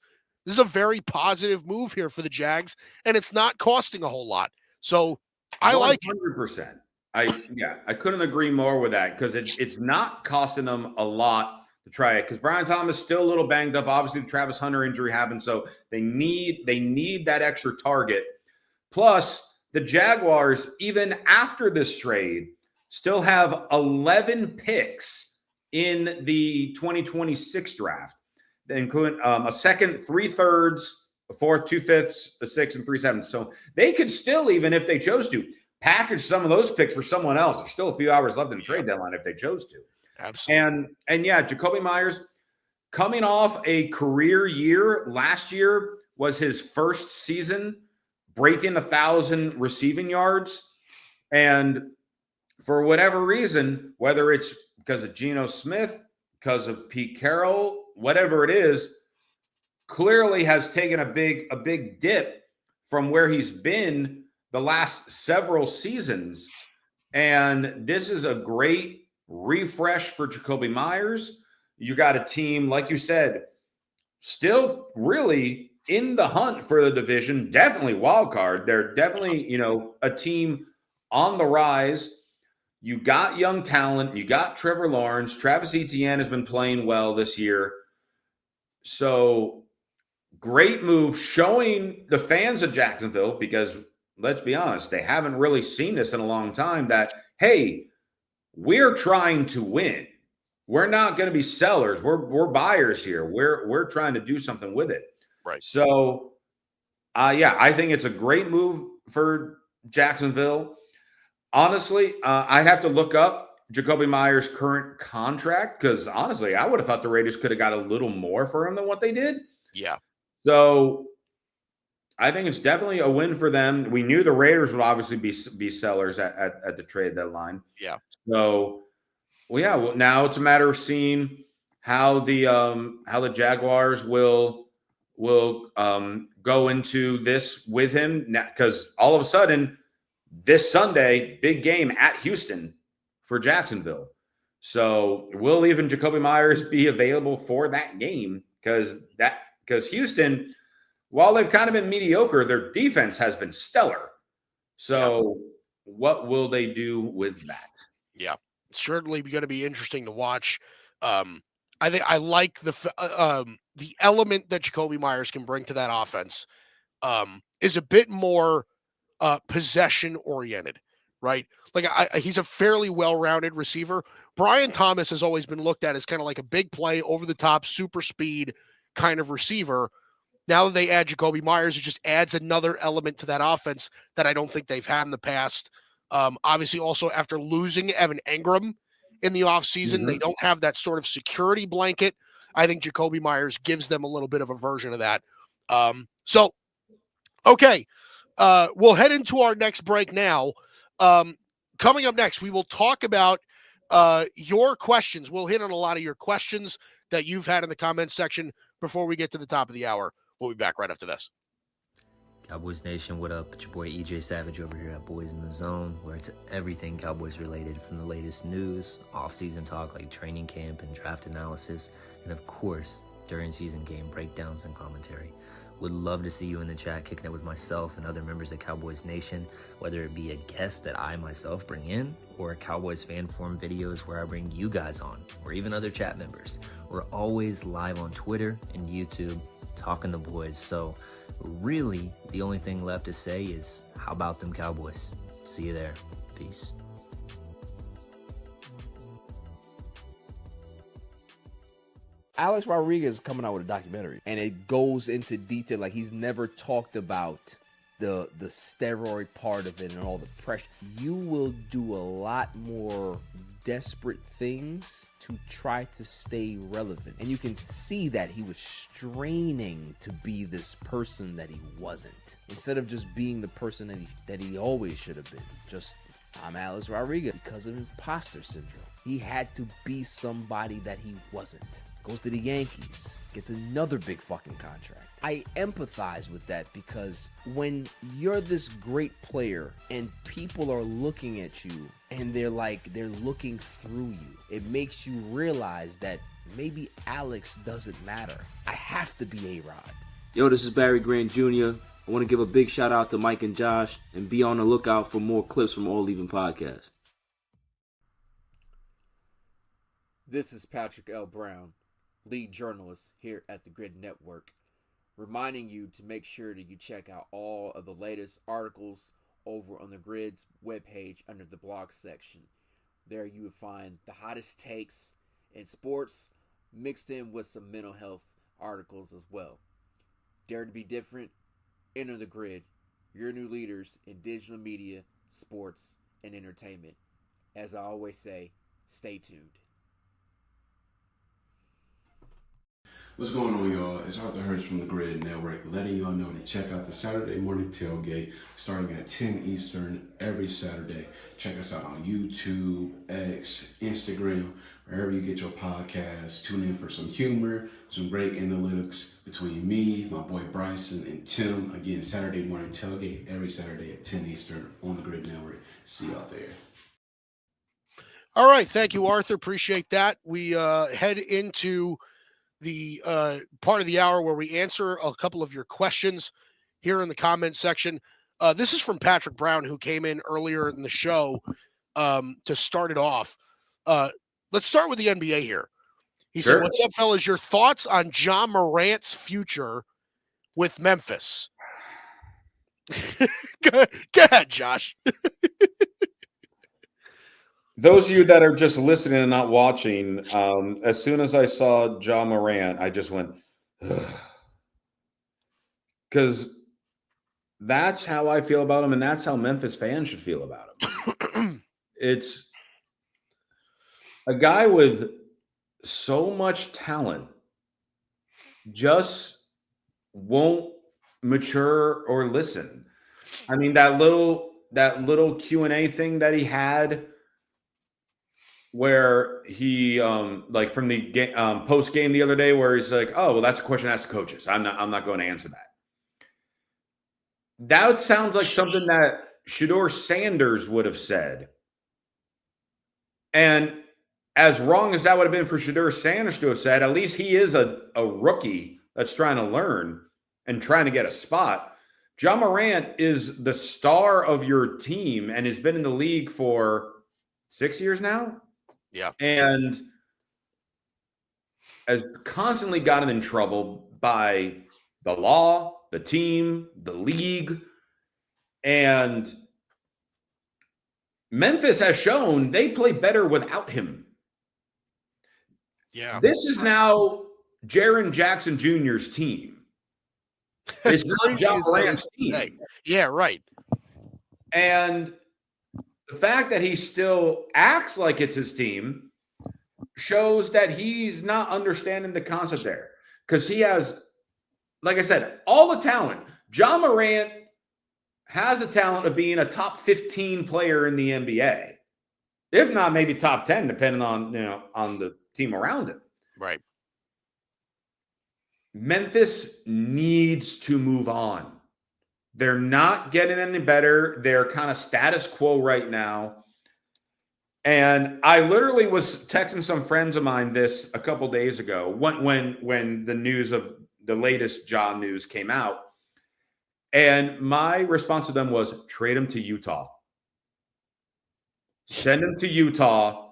a very positive move here for the Jags, and it's not costing a whole lot. So I like it. 100%. I couldn't agree more with that because it's not costing them a lot to try it because Brian Thomas still a little banged up. Obviously, the Travis Hunter injury happened, so they need that extra target. Plus, the Jaguars, even after this trade, still have 11 picks in the 2026 draft, including a second, 3/3, a fourth, 2/5, a 6, and 3/7. So they could still, even if they chose to, package some of those picks for someone else. There's still a few hours left in the trade deadline if they chose to. Absolutely. And yeah, Jacoby Myers coming off a career year. Last year was his first season breaking 1,000 receiving yards. And for whatever reason, whether it's because of Geno Smith, because of Pete Carroll, whatever it is, clearly has taken a big dip from where he's been the last several seasons. And this is a great refresh for Jacoby Myers. You got a team, like you said, still really in the hunt for the division, definitely wild card. They're definitely, a team on the rise. You got young talent. You got Trevor Lawrence. Travis Etienne has been playing well this year. So great move, showing the fans of Jacksonville, because let's be honest, they haven't really seen this in a long time, that, hey, we're trying to win. We're not going to be sellers. We're buyers here. We're trying to do something with it. Right. So, I think it's a great move for Jacksonville. Honestly, I'd have to look up Jacoby Myers' current contract, because honestly, I would have thought the Raiders could have got a little more for him than what they did. Yeah. So I think it's definitely a win for them. We knew the Raiders would obviously be sellers at the trade deadline. Yeah. So, well, now it's a matter of seeing how the Jaguars will go into this with him, because all of a sudden this Sunday, big game at Houston for Jacksonville. So will even Jacoby Myers be available for that game? Because Houston, while they've kind of been mediocre, their defense has been stellar. So what will they do with that? Yeah, it's certainly going to be interesting to watch. I think I like the element that Jacoby Myers can bring to that offense is a bit more possession oriented, right? Like he's a fairly well-rounded receiver. Brian Thomas has always been looked at as kind of like a big play, over the top, super speed kind of receiver. Now that they add Jacoby Myers, it just adds another element to that offense that I don't think they've had in the past. Obviously, also after losing Evan Engram in the offseason, they don't have that sort of security blanket. I think Jacoby Myers gives them a little bit of a version of that. Okay. We'll head into our next break now. Coming up next, we will talk about your questions. We'll hit on a lot of your questions that you've had in the comments section before we get to the top of the hour. We'll be back right after this. Cowboys Nation, what up? It's your boy EJ Savage over here at Boys in the Zone, where it's everything Cowboys related, from the latest news, off-season talk like training camp and draft analysis, and of course, during season game breakdowns and commentary. Would love to see you in the chat, kicking it with myself and other members of Cowboys Nation, whether it be a guest that I myself bring in, or Cowboys fan forum videos where I bring you guys on, or even other chat members. We're always live on Twitter and YouTube, talking the boys. So really, the only thing left to say is, how about them Cowboys? See you there. Peace. Alex Rodriguez is coming out with a documentary, and it goes into detail. Like, he's never talked about the steroid part of it and all the pressure. You will do a lot more desperate things to try to stay relevant, and you can see that he was straining to be this person that he wasn't, instead of just being the person that he always should have been. Just, I'm Alex Rodriguez, because of imposter syndrome. He had to be somebody that he wasn't. Goes to the Yankees, gets another big fucking contract. I empathize with that, because when you're this great player and people are looking at you and they're looking through you, it makes you realize that maybe Alex doesn't matter. I have to be A-Rod. Yo, this is Barry Grant Jr. I want to give a big shout out to Mike and Josh, and be on the lookout for more clips from All Even Podcast. This is Patrick L. Brown, lead journalist here at the Grid Network, reminding you to make sure that you check out all of the latest articles over on the Grid's webpage under the blog section. There you will find the hottest takes in sports, mixed in with some mental health articles as well. Dare to be different? Enter the Grid, your new leaders in digital media, sports, and entertainment. As I always say, stay tuned. What's going on, y'all? It's Arthur Hurst from the Grid Network, letting y'all know to check out the Saturday morning tailgate starting at 10 Eastern every Saturday. Check us out on YouTube, X, Instagram, wherever you get your podcasts. Tune in for some humor, some great analytics between me, my boy Bryson, and Tim. Again, Saturday morning tailgate every Saturday at 10 Eastern on the Grid Network. See y'all there. All right. Thank you, Arthur. Appreciate that. We head into the part of the hour where we answer a couple of your questions here in the comments section. This is from Patrick Brown, who came in earlier in the show to start it off. Let's start with the NBA here. He said, "What's up, fellas? Your thoughts on Ja Morant's future with Memphis?" Go ahead, Josh. Those of you that are just listening and not watching, as soon as I saw Ja Morant, I just went, because that's how I feel about him, and that's how Memphis fans should feel about him. It's a guy with so much talent, just won't mature or listen. I mean, that little Q&A thing that he had, where he like from the post game the other day, where he's like, "Oh, well, that's a question asked the coaches. I'm not going to answer that." That sounds like something that Shedeur Sanders would have said. And as wrong as that would have been for Shedeur Sanders to have said, at least he is a rookie that's trying to learn and trying to get a spot. Ja Morant is the star of your team and has been in the league for 6 years now. Yeah. And has constantly gotten in trouble by the law, the team, the league. And Memphis has shown they play better without him. Yeah. This is now Jaren Jackson Jr.'s team. It's not Ja Morant's team. Yeah, right. And the fact that he still acts like it's his team shows that he's not understanding the concept there. Because he has, like I said, all the talent. Ja Morant has a talent of being a top 15 player in the NBA. If not, maybe top 10, depending on the team around him. Right. Memphis needs to move on. They're not getting any better. They're kind of status quo right now. And I literally was texting some friends of mine this a couple days ago when the news of the latest Ja news came out. And my response to them was, trade him to Utah. Send him to Utah,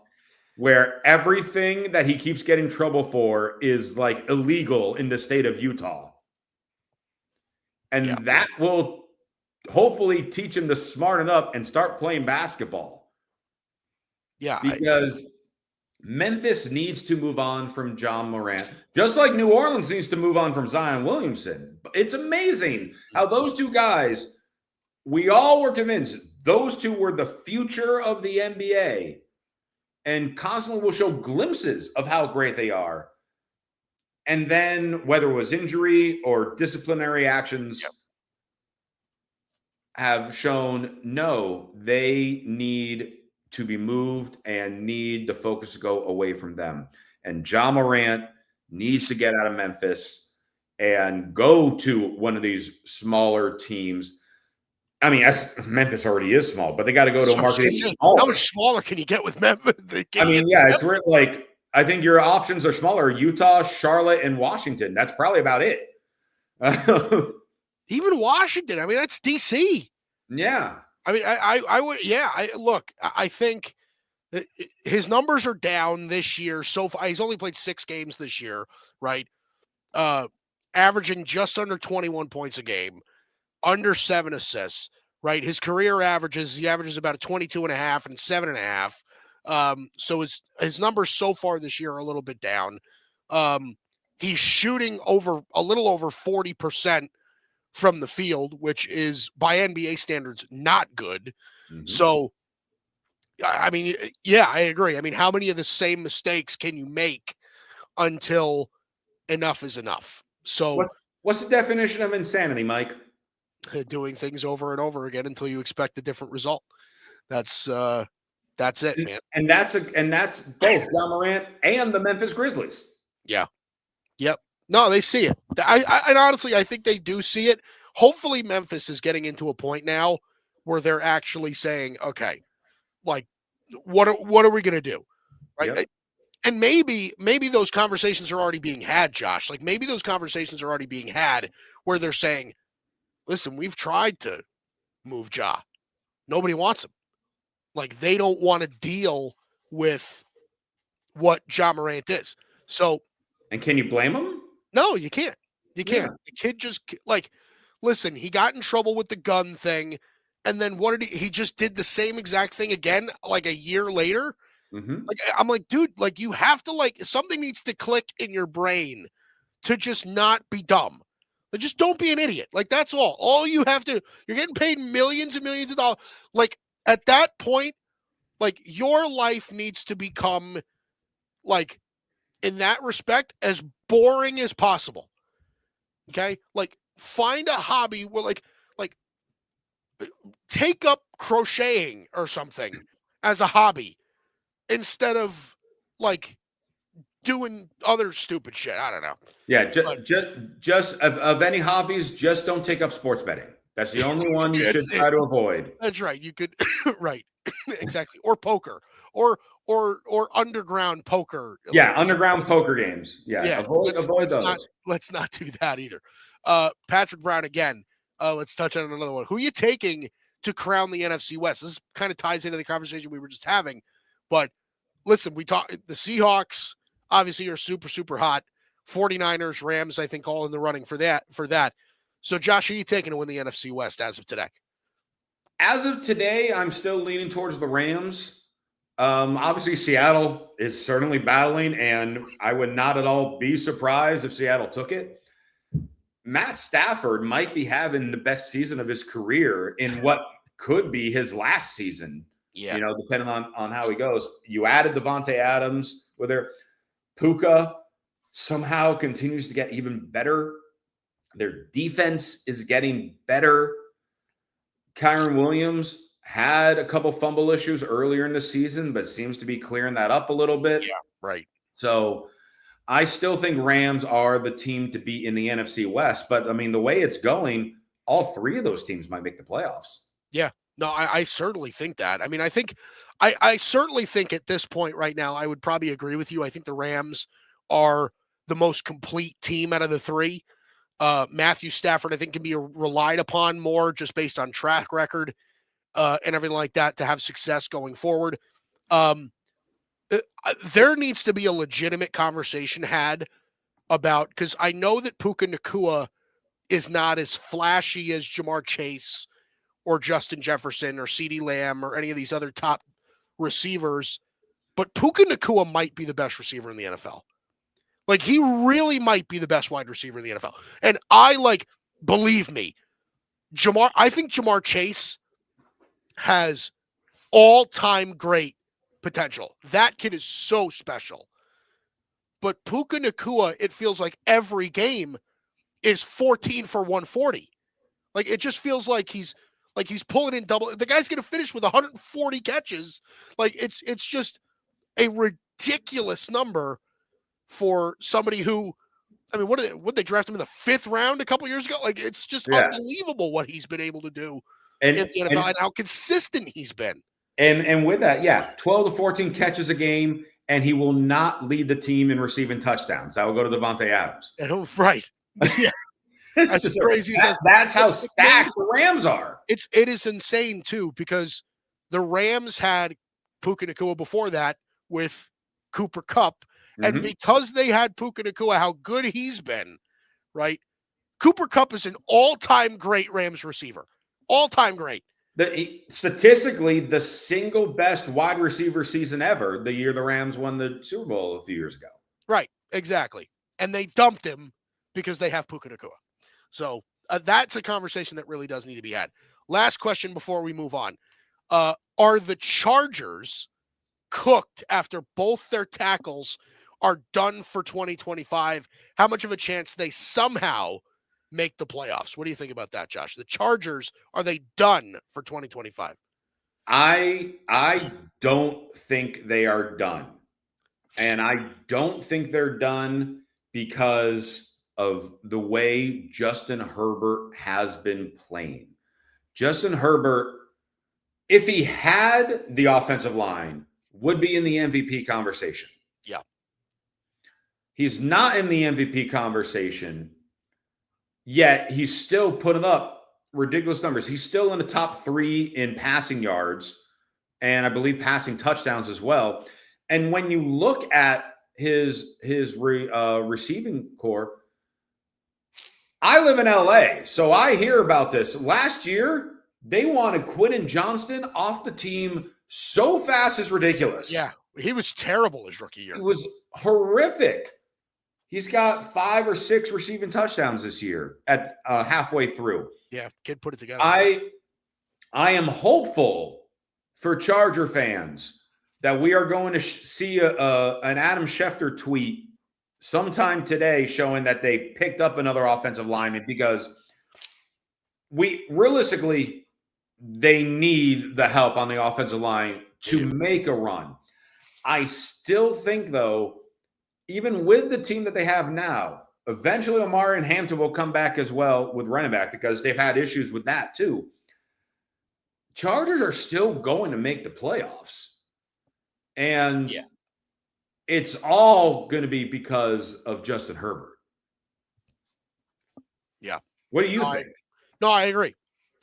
where everything that he keeps getting trouble for is like illegal in the state of Utah. And that will hopefully teach him to smarten up and start playing basketball. Yeah. Because Memphis needs to move on from Ja Morant, just like New Orleans needs to move on from Zion Williamson. It's amazing how those two guys, we all were convinced those two were the future of the NBA and constantly will show glimpses of how great they are. And then whether it was injury or disciplinary actions have shown, no, they need to be moved and need the focus to go away from them. And Ja Morant needs to get out of Memphis and go to one of these smaller teams. I mean, Memphis already is small, but they got to go to a market. How much smaller can you get with Memphis? It's where like I think your options are smaller: Utah, Charlotte, and Washington. That's probably about it. Even Washington. I mean, that's DC. Yeah. I mean, I would. Yeah. Look. I think his numbers are down this year. So far, he's only played 6 games this year, right? Averaging just under 21 points a game, under 7 assists, right? His career he averages about a 22.5 and 7.5. So his numbers so far this year are a little bit down. He's shooting a little over 40% from the field, which is by NBA standards not good. Mm-hmm. So, I mean, yeah, I agree. I mean, how many of the same mistakes can you make until enough is enough? So, what's the definition of insanity, Mike? Doing things over and over again until you expect a different result. That's it, man. And that's both Ja Morant and the Memphis Grizzlies. Yeah. Yep. No, they see it. And honestly, I think they do see it. Hopefully Memphis is getting into a point now where they're actually saying, okay, like, what are we going to do? Right. Yep. And maybe those conversations are already being had, Josh. Like maybe those conversations are already being had where they're saying, listen, we've tried to move Ja. Nobody wants him. Like, they don't want to deal with what Ja Morant is. So, and can you blame him? No, you can't. You can't. Yeah. The kid just, like, listen, he got in trouble with the gun thing, and then what did he just did the same exact thing again, like, a year later? Mm-hmm. Like, I'm like, dude, like, you have to, like, something needs to click in your brain to just not be dumb. Like, just don't be an idiot. Like, that's all. All you have to, you're getting paid millions and millions of dollars. Like, at that point, like, your life needs to become, like, in that respect, as boring as possible. Okay? Like, find a hobby where, like, take up crocheting or something as a hobby instead of, like, doing other stupid shit. I don't know. Yeah, just of any hobbies, just don't take up sports betting. That's the only one you should try to avoid. That's right. You could right. Exactly. Or poker. Or underground poker. Yeah, underground poker games. Yeah, avoid those. Let's not do that either. Patrick Brown again. Let's touch on another one. Who are you taking to crown the NFC West? This kind of ties into the conversation we were just having. But listen, we talk the Seahawks obviously are super, super hot. 49ers, Rams, I think, all in the running for that. So, Josh, who are you taking to win the NFC West as of today? As of today, I'm still leaning towards the Rams. Obviously, Seattle is certainly battling, and I would not at all be surprised if Seattle took it. Matt Stafford might be having the best season of his career in what could be his last season. Yeah. Depending on how he goes. You added Devontae Adams with their Puka somehow continues to get even better. Their defense is getting better. Kyron Williams had a couple fumble issues earlier in the season, but seems to be clearing that up a little bit. Yeah, right. So I still think Rams are the team to beat in the NFC West. But, I mean, the way it's going, all three of those teams might make the playoffs. Yeah. No, I certainly think that. I mean, I certainly think at this point right now, I would probably agree with you. I think the Rams are the most complete team out of the three. Matthew Stafford, I think, can be relied upon more just based on track record and everything like that to have success going forward. There needs to be a legitimate conversation had about, because I know that Puka Nacua is not as flashy as Jamar Chase or Justin Jefferson or CeeDee Lamb or any of these other top receivers, but Puka Nacua might be the best receiver in the NFL. Like, he really might be the best wide receiver in the NFL. And believe me, I think Jamar Chase has all-time great potential. That kid is so special. But Puka Nacua, it feels like every game is 14 for 140. Like, it just feels like he's pulling in double. The guy's going to finish with 140 catches. Like, it's just a ridiculous number for somebody who, I mean, what they draft him in the 5th round a couple years ago? Like, it's just unbelievable what he's been able to do in the NFL and how consistent he's been. And with that, 12 to 14 catches a game, and he will not lead the team in receiving touchdowns. That will go to Devontae Adams. Right. Yeah. That's crazy. That's how stacked the Rams are. It is insane too, because the Rams had Puka Nacua before that with Cooper Kupp, and because they had Puka Nacua, how good he's been, right? Cooper Kupp is an all-time great Rams receiver, all-time great. Statistically, the single best wide receiver season ever. The year the Rams won the Super Bowl a few years ago. Right, exactly, and they dumped him because they have Puka Nacua. So that's a conversation that really does need to be had. Last question before we move on. Are the Chargers cooked after both their tackles are done for 2025? How much of a chance they somehow make the playoffs? What do you think about that, Josh? The Chargers, are they done for 2025? I don't think they are done. And I don't think they're done because of the way Justin Herbert has been playing. Justin Herbert, if he had the offensive line, would be in the MVP conversation. Yeah. He's not in the MVP conversation, yet he's still putting up ridiculous numbers. He's still in the top 3 in passing yards, and I believe passing touchdowns as well. And when you look at his receiving core, I live in LA, so I hear about this. Last year, they wanted Quentin Johnston off the team so fast it's ridiculous. Yeah, he was terrible his rookie year. It was horrific. He's got 5 or 6 receiving touchdowns this year at halfway through. Yeah, kid put it together. I am hopeful for Charger fans that we are going to see an Adam Schefter tweet sometime today showing that they picked up another offensive lineman, because realistically, they need the help on the offensive line to make a run. I still think, though, even with the team that they have now, eventually Omari and Hampton will come back as well with running back, because they've had issues with that too. Chargers are still going to make the playoffs. And it's all going to be because of Justin Herbert. Yeah. What do you think? I agree.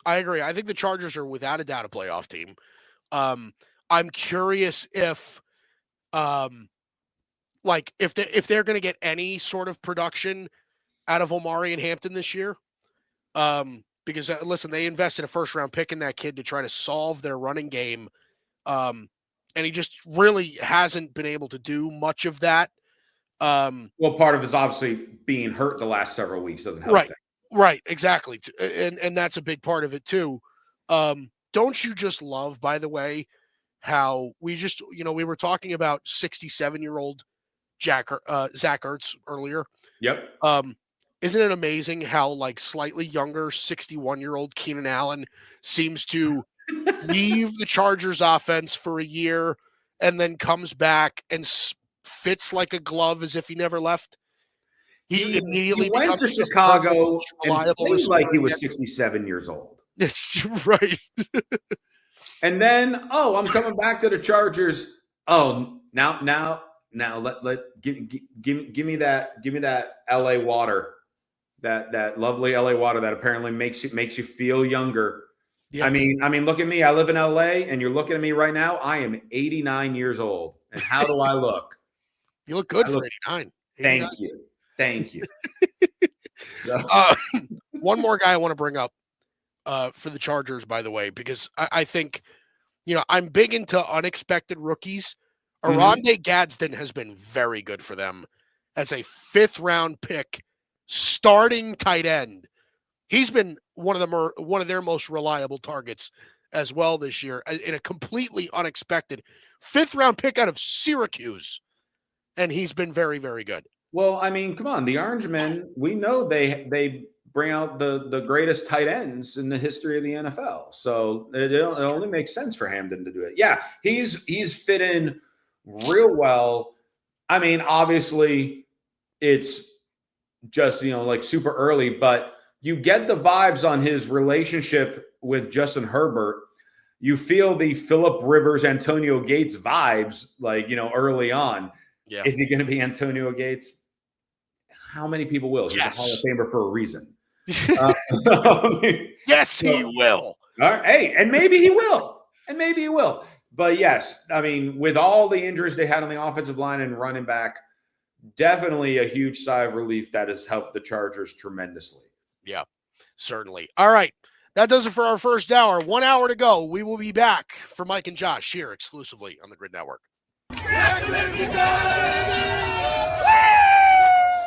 I think the Chargers are without a doubt a playoff team. I'm curious if if they're going to get any sort of production out of Omari and Hampton this year. Because listen, they invested a first-round pick in that kid to try to solve their running game. And he just really hasn't been able to do much of that. Well, part of it's obviously being hurt the last several weeks doesn't help. Right, exactly. And that's a big part of it too. Don't you just love, by the way, how we just, we were talking about 67-year-old Zach Ertz earlier. Yep. Isn't it amazing how slightly younger 61-year-old Keenan Allen seems to leave the Chargers offense for a year and then comes back and fits like a glove as if he never left? He immediately went to Chicago and seemed like he was 67 years old. It's right. And then, I'm coming back to the Chargers. Oh, now give me that LA water, that lovely LA water that apparently makes you feel younger. Yeah. I mean, look at me. I live in LA, and you're looking at me right now. I am 89 years old, and how do I look? You look good for 89. Thank you. One more guy I want to bring up for the Chargers, by the way, because I think, I'm big into unexpected rookies. Aronde Gadsden has been very good for them as a 5th-round pick, starting tight end. He's been one of their most reliable targets as well this year in a completely unexpected 5th-round pick out of Syracuse, and he's been very, very good. Well, I mean, come on, the Orangemen, we know they bring out the greatest tight ends in the history of the NFL. So it only makes sense for Hampton to do it. Yeah, he's fit in real well. I mean, obviously it's just, super early, but you get the vibes on his relationship with Justin Herbert. You feel the Phillip Rivers, Antonio Gates vibes, early on. Yeah. Is he going to be Antonio Gates? How many people will? He's a Hall of Famer for a reason. Yes, he will. All right. Hey, and maybe he will. But yes, I mean, with all the injuries they had on the offensive line and running back, definitely a huge sigh of relief that has helped the Chargers tremendously. Yeah, certainly. All right. That does it for our first hour. 1 hour to go. We will be back for Mike and Josh here exclusively on the Grid Network.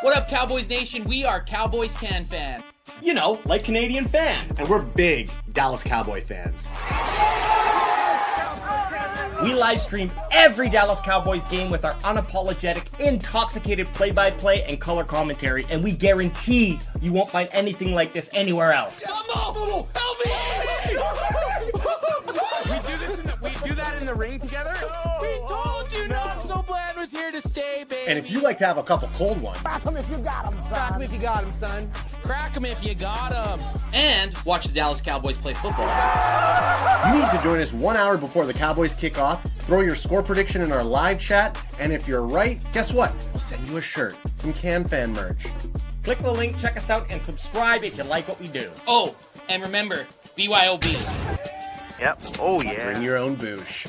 What up, Cowboys Nation? We are Cowboys Can Fan. Like Canadian fan. And we're big Dallas Cowboy fans. We live stream every Dallas Cowboys game with our unapologetic, intoxicated play-by-play and color commentary, and we guarantee you won't find anything like this anywhere else. We do that in the ring together? We told you not so bland was here to stay, baby. And if you like to have a couple cold ones, crack them if you got them, son. Crack them if you got them, son. Crack them if you got them. And watch the Dallas Cowboys play football. You need to join us 1 hour before the Cowboys kick off. Throw your score prediction in our live chat, and if you're right, guess what? We'll send you a shirt, some Can Fan merch. Click the link, check us out, and subscribe if you like what we do. Oh, And remember, BYOB. Yep. Oh, yeah. Bring your own boosh.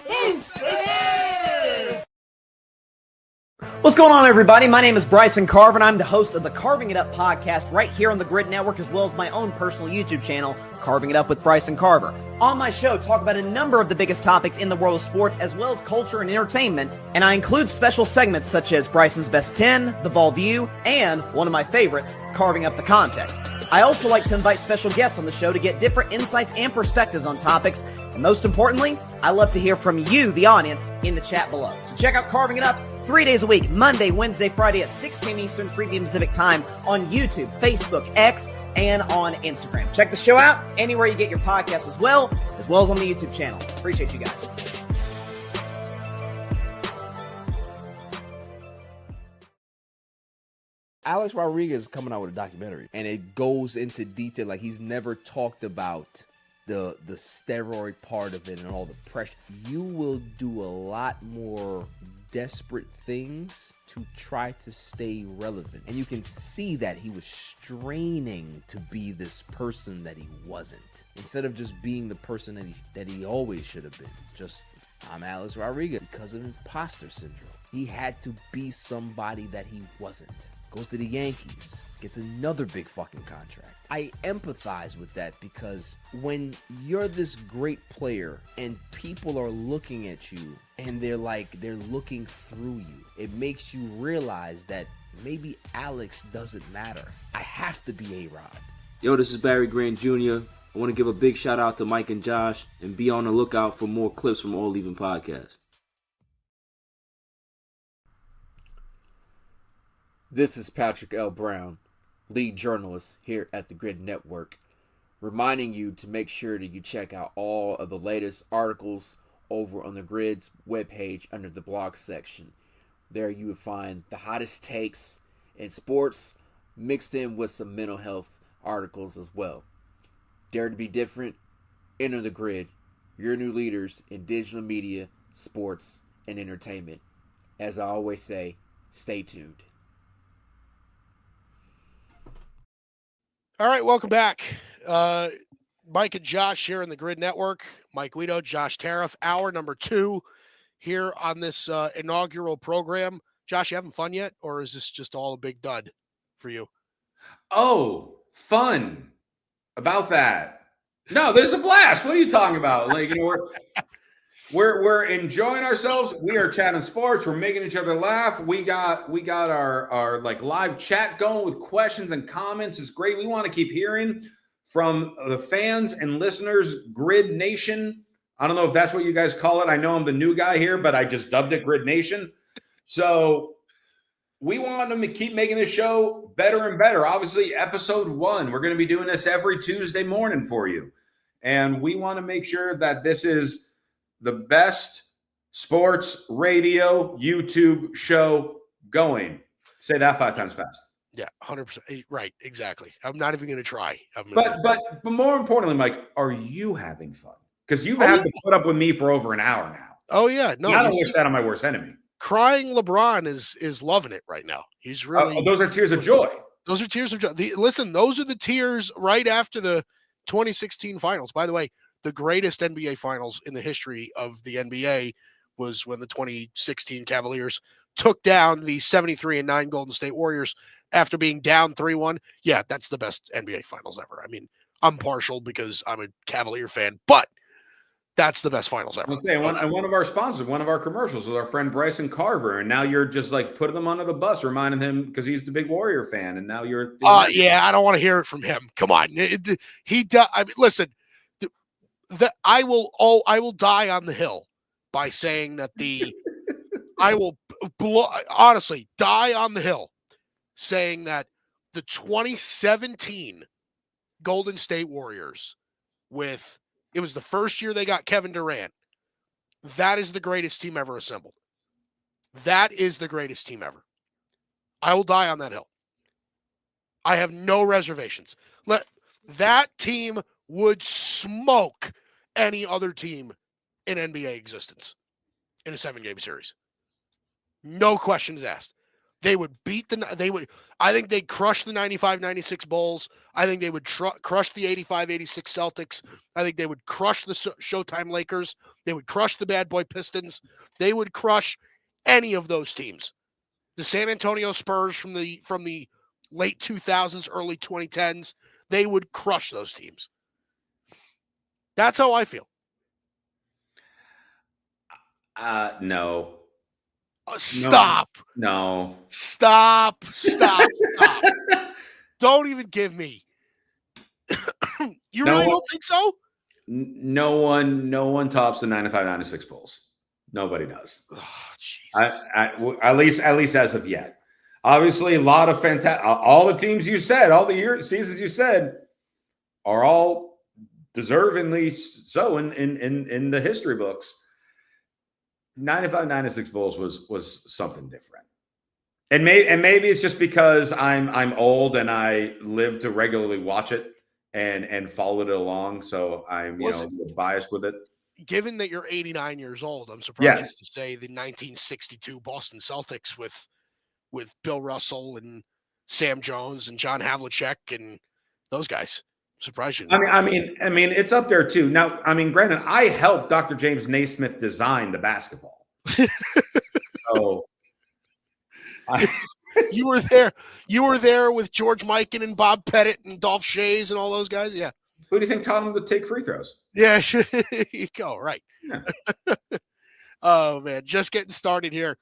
What's going on, everybody? My name is Bryson Carver, and I'm the host of the Carving It Up podcast right here on the Grid Network, as well as my own personal YouTube channel, Carving It Up with Bryson Carver. On my show, talk about a number of the biggest topics in the world of sports, as well as culture and entertainment, and I include special segments such as Bryson's Best 10, The Ball View, and one of my favorites, Carving Up the Context. I also like to invite special guests on the show to get different insights and perspectives on topics, and most importantly, I love to hear from you, the audience, in the chat below. So check out Carving It Up 3 days a week, Monday, Wednesday, Friday at 6 p.m. Eastern, 3 p.m. Pacific time on YouTube, Facebook, X, and on Instagram. Check the show out anywhere you get your podcasts as well as on the YouTube channel. Appreciate you guys. Alex Rodriguez is coming out with a documentary, and it goes into detail. Like, he's never talked about the steroid part of it and all the pressure. You will do a lot more desperate things to try to stay relevant, and you can see that he was straining to be this person that he wasn't, instead of just being the person that he always should have been. Just, I'm Alex Rodriguez, because of imposter syndrome. He had to be somebody that he wasn't. Goes to the Yankees, gets another big fucking contract. I empathize with that, because when you're this great player and people are looking at you and they're looking through you, it makes you realize that maybe Alex doesn't matter. I have to be A-Rod. Yo, this is Barry Grant Jr. I want to give a big shout out to Mike and Josh, and be on the lookout for more clips from All Even Podcast. This is Patrick L. Brown, lead journalist here at the Grid Network, reminding you to make sure that you check out all of the latest articles over on the Grid's webpage under the blog section. There you will find the hottest takes in sports, mixed in with some mental health articles as well. Dare to be different? Enter the Grid, your new leaders in digital media, sports, and entertainment. As I always say, stay tuned. All right, welcome back. Mike and Josh here in the Grid Network. Mike Guido, Josh Tariff, hour number 2 here on this inaugural program. Josh, you having fun yet, or is this just all a big dud for you? Oh, fun. About that. No, there's a blast. What are you talking about? Like, we're enjoying ourselves. We are chatting sports. We're making each other laugh. We got our like live chat going with questions and comments. It's great. We want to keep hearing from the fans and listeners. Grid Nation. I don't know if that's what you guys call it. I know I'm the new guy here, but I just dubbed it Grid Nation. So we want them to keep making this show better and better. Obviously, episode 1, we're going to be doing this every Tuesday morning for you. And we want to make sure that this is the best sports radio YouTube show going. Say that 5 times fast. Yeah, 100%. Right, exactly. I'm not even going to try. But more importantly, Mike, are you having fun? Because you've had to put up with me for over an hour now. Oh yeah, no. I don't wish that on my worst enemy. Crying LeBron is loving it right now. He's really. Those are tears of joy. Those are tears of joy. Listen, those are the tears right after the 2016 finals. By the way, the greatest NBA finals in the history of the NBA was when the 2016 Cavaliers took down the 73-9 Golden State Warriors after being down 3-1. Yeah, that's the best NBA finals ever. I mean, I'm partial because I'm a Cavalier fan, but that's the best finals ever. Let's say one of our sponsors, one of our commercials was our friend Bryson Carver, and now you're just like putting him under the bus, reminding him because he's the big Warrior fan, and now you're. Yeah, I don't want to hear it from him. Come on, he does. I mean, listen, I will die on the hill by saying that I will honestly die on the hill saying that the 2017 Golden State Warriors it was the first year they got Kevin Durant. That is the greatest team ever assembled. That is the greatest team ever. I will die on that hill. I have no reservations. That team would smoke any other team in NBA existence in a 7-game series. No questions asked. They would beat I think they'd crush the 95-96 Bulls. I think they would crush the 85-86 Celtics. I think they would crush the Showtime Lakers. They would crush the Bad Boy Pistons. They would crush any of those teams. The San Antonio Spurs from the late 2000s, early 2010s, they would crush those teams. That's how I feel. No. Stop. No. Stop. Don't even give me. You really don't think so? No one tops the 95-96 Bulls. Nobody does. Oh, Jesus. At least as of yet. Obviously, a lot of fantastic. All the teams you said, all the seasons you said, are all deservingly so in the history books. 95-96 Bulls was something different. And maybe it's just because I'm old and I live to regularly watch it and follow it along, so I'm biased with it. Given that you're 89 years old, I'm surprised to say the 1962 Boston Celtics with Bill Russell and Sam Jones and John Havlicek and those guys. Surprised you. I mean, it's up there too. Now, granted, I helped Dr. James Naismith design the basketball. So you were there. You were there with George Mikan and Bob Pettit and Dolph Shays and all those guys. Yeah. Who do you think taught him to take free throws? Yeah, you go right. Yeah. Oh man, just getting started here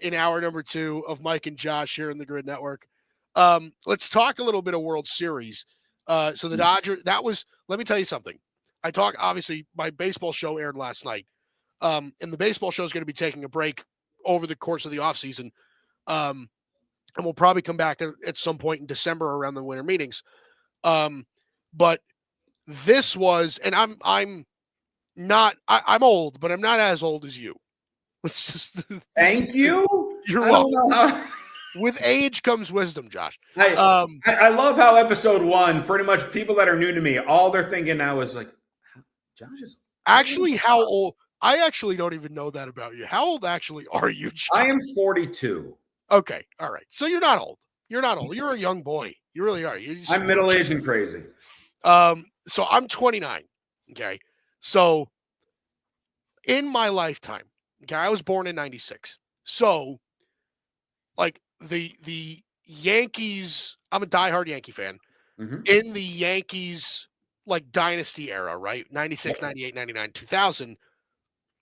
in hour number 2 of Mike and Josh here in the Grid Network. Let's talk a little bit of World Series. So the Dodgers. Let me tell you something. Obviously, my baseball show aired last night, and the baseball show is going to be taking a break over the course of the offseason. And we'll probably come back at some point in December around the winter meetings. But this was, and I'm old, but I'm not as old as you. Let's just thank you. You're welcome. With age comes wisdom, Josh. I love how episode 1, pretty much people that are new to me, all they're thinking now is like, Josh is actually how old. I actually don't even know that about you. How old actually are you, Josh? I am 42. Okay. All right. So you're not old. You're a young boy. You really are. I'm middle-aged and crazy. So I'm 29. Okay. So in my lifetime, okay, I was born in 96. So like the Yankees, I'm a diehard Yankee fan. Mm-hmm. In the Yankees like dynasty era, right? 96, 98, 99, 2000.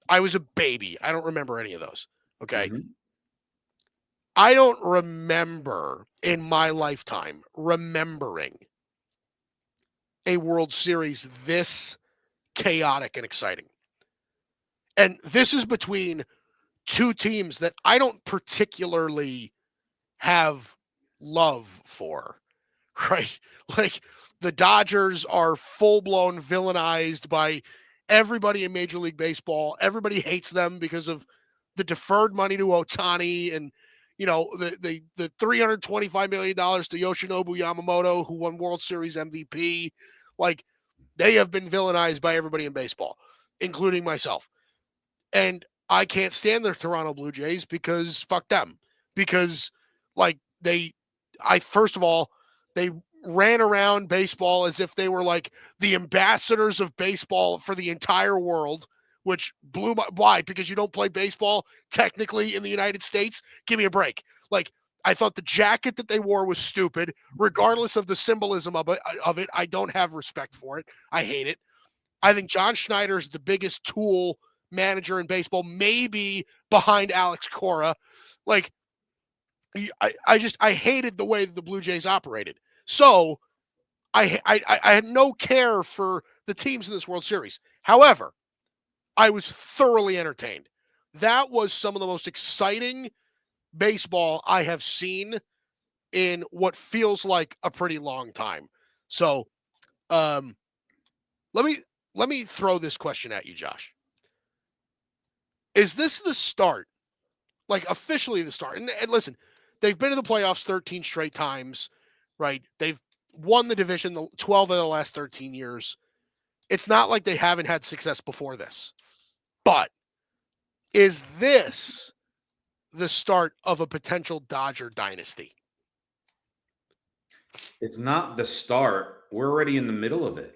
I was a baby. I don't remember any of those. Okay. Mm-hmm. I don't remember in my lifetime remembering a World Series this chaotic and exciting. And this is between two teams that I don't particularly have love for, right? Like the Dodgers are full-blown villainized by everybody in Major League Baseball. Everybody hates them because of the deferred money to Ohtani and, the $325 million to Yoshinobu Yamamoto, who won World Series MVP. Like, they have been villainized by everybody in baseball, including myself. And I can't stand the Toronto Blue Jays because fuck them. Because, like, first of all, they ran around baseball as if they were like the ambassadors of baseball for the entire world, which blew my. Why? Because you don't play baseball technically in the United States? Give me a break. Like, I thought the jacket that they wore was stupid, regardless of the symbolism of it. I don't have respect for it. I hate it. I think John Schneider is the biggest tool manager in baseball, maybe behind Alex Cora. Like, I hated the way the Blue Jays operated. So I had no care for the teams in this World Series. However, I was thoroughly entertained. That was some of the most exciting baseball I have seen in what feels like a pretty long time. So let me throw this question at you, Josh. Is this the start? Like, officially the start? And listen, they've been to the playoffs 13 straight times, right? They've won the division 12 of the last 13 years. It's not like they haven't had success before this. But is this the start of a potential Dodger dynasty? It's not the start. We're already in the middle of it.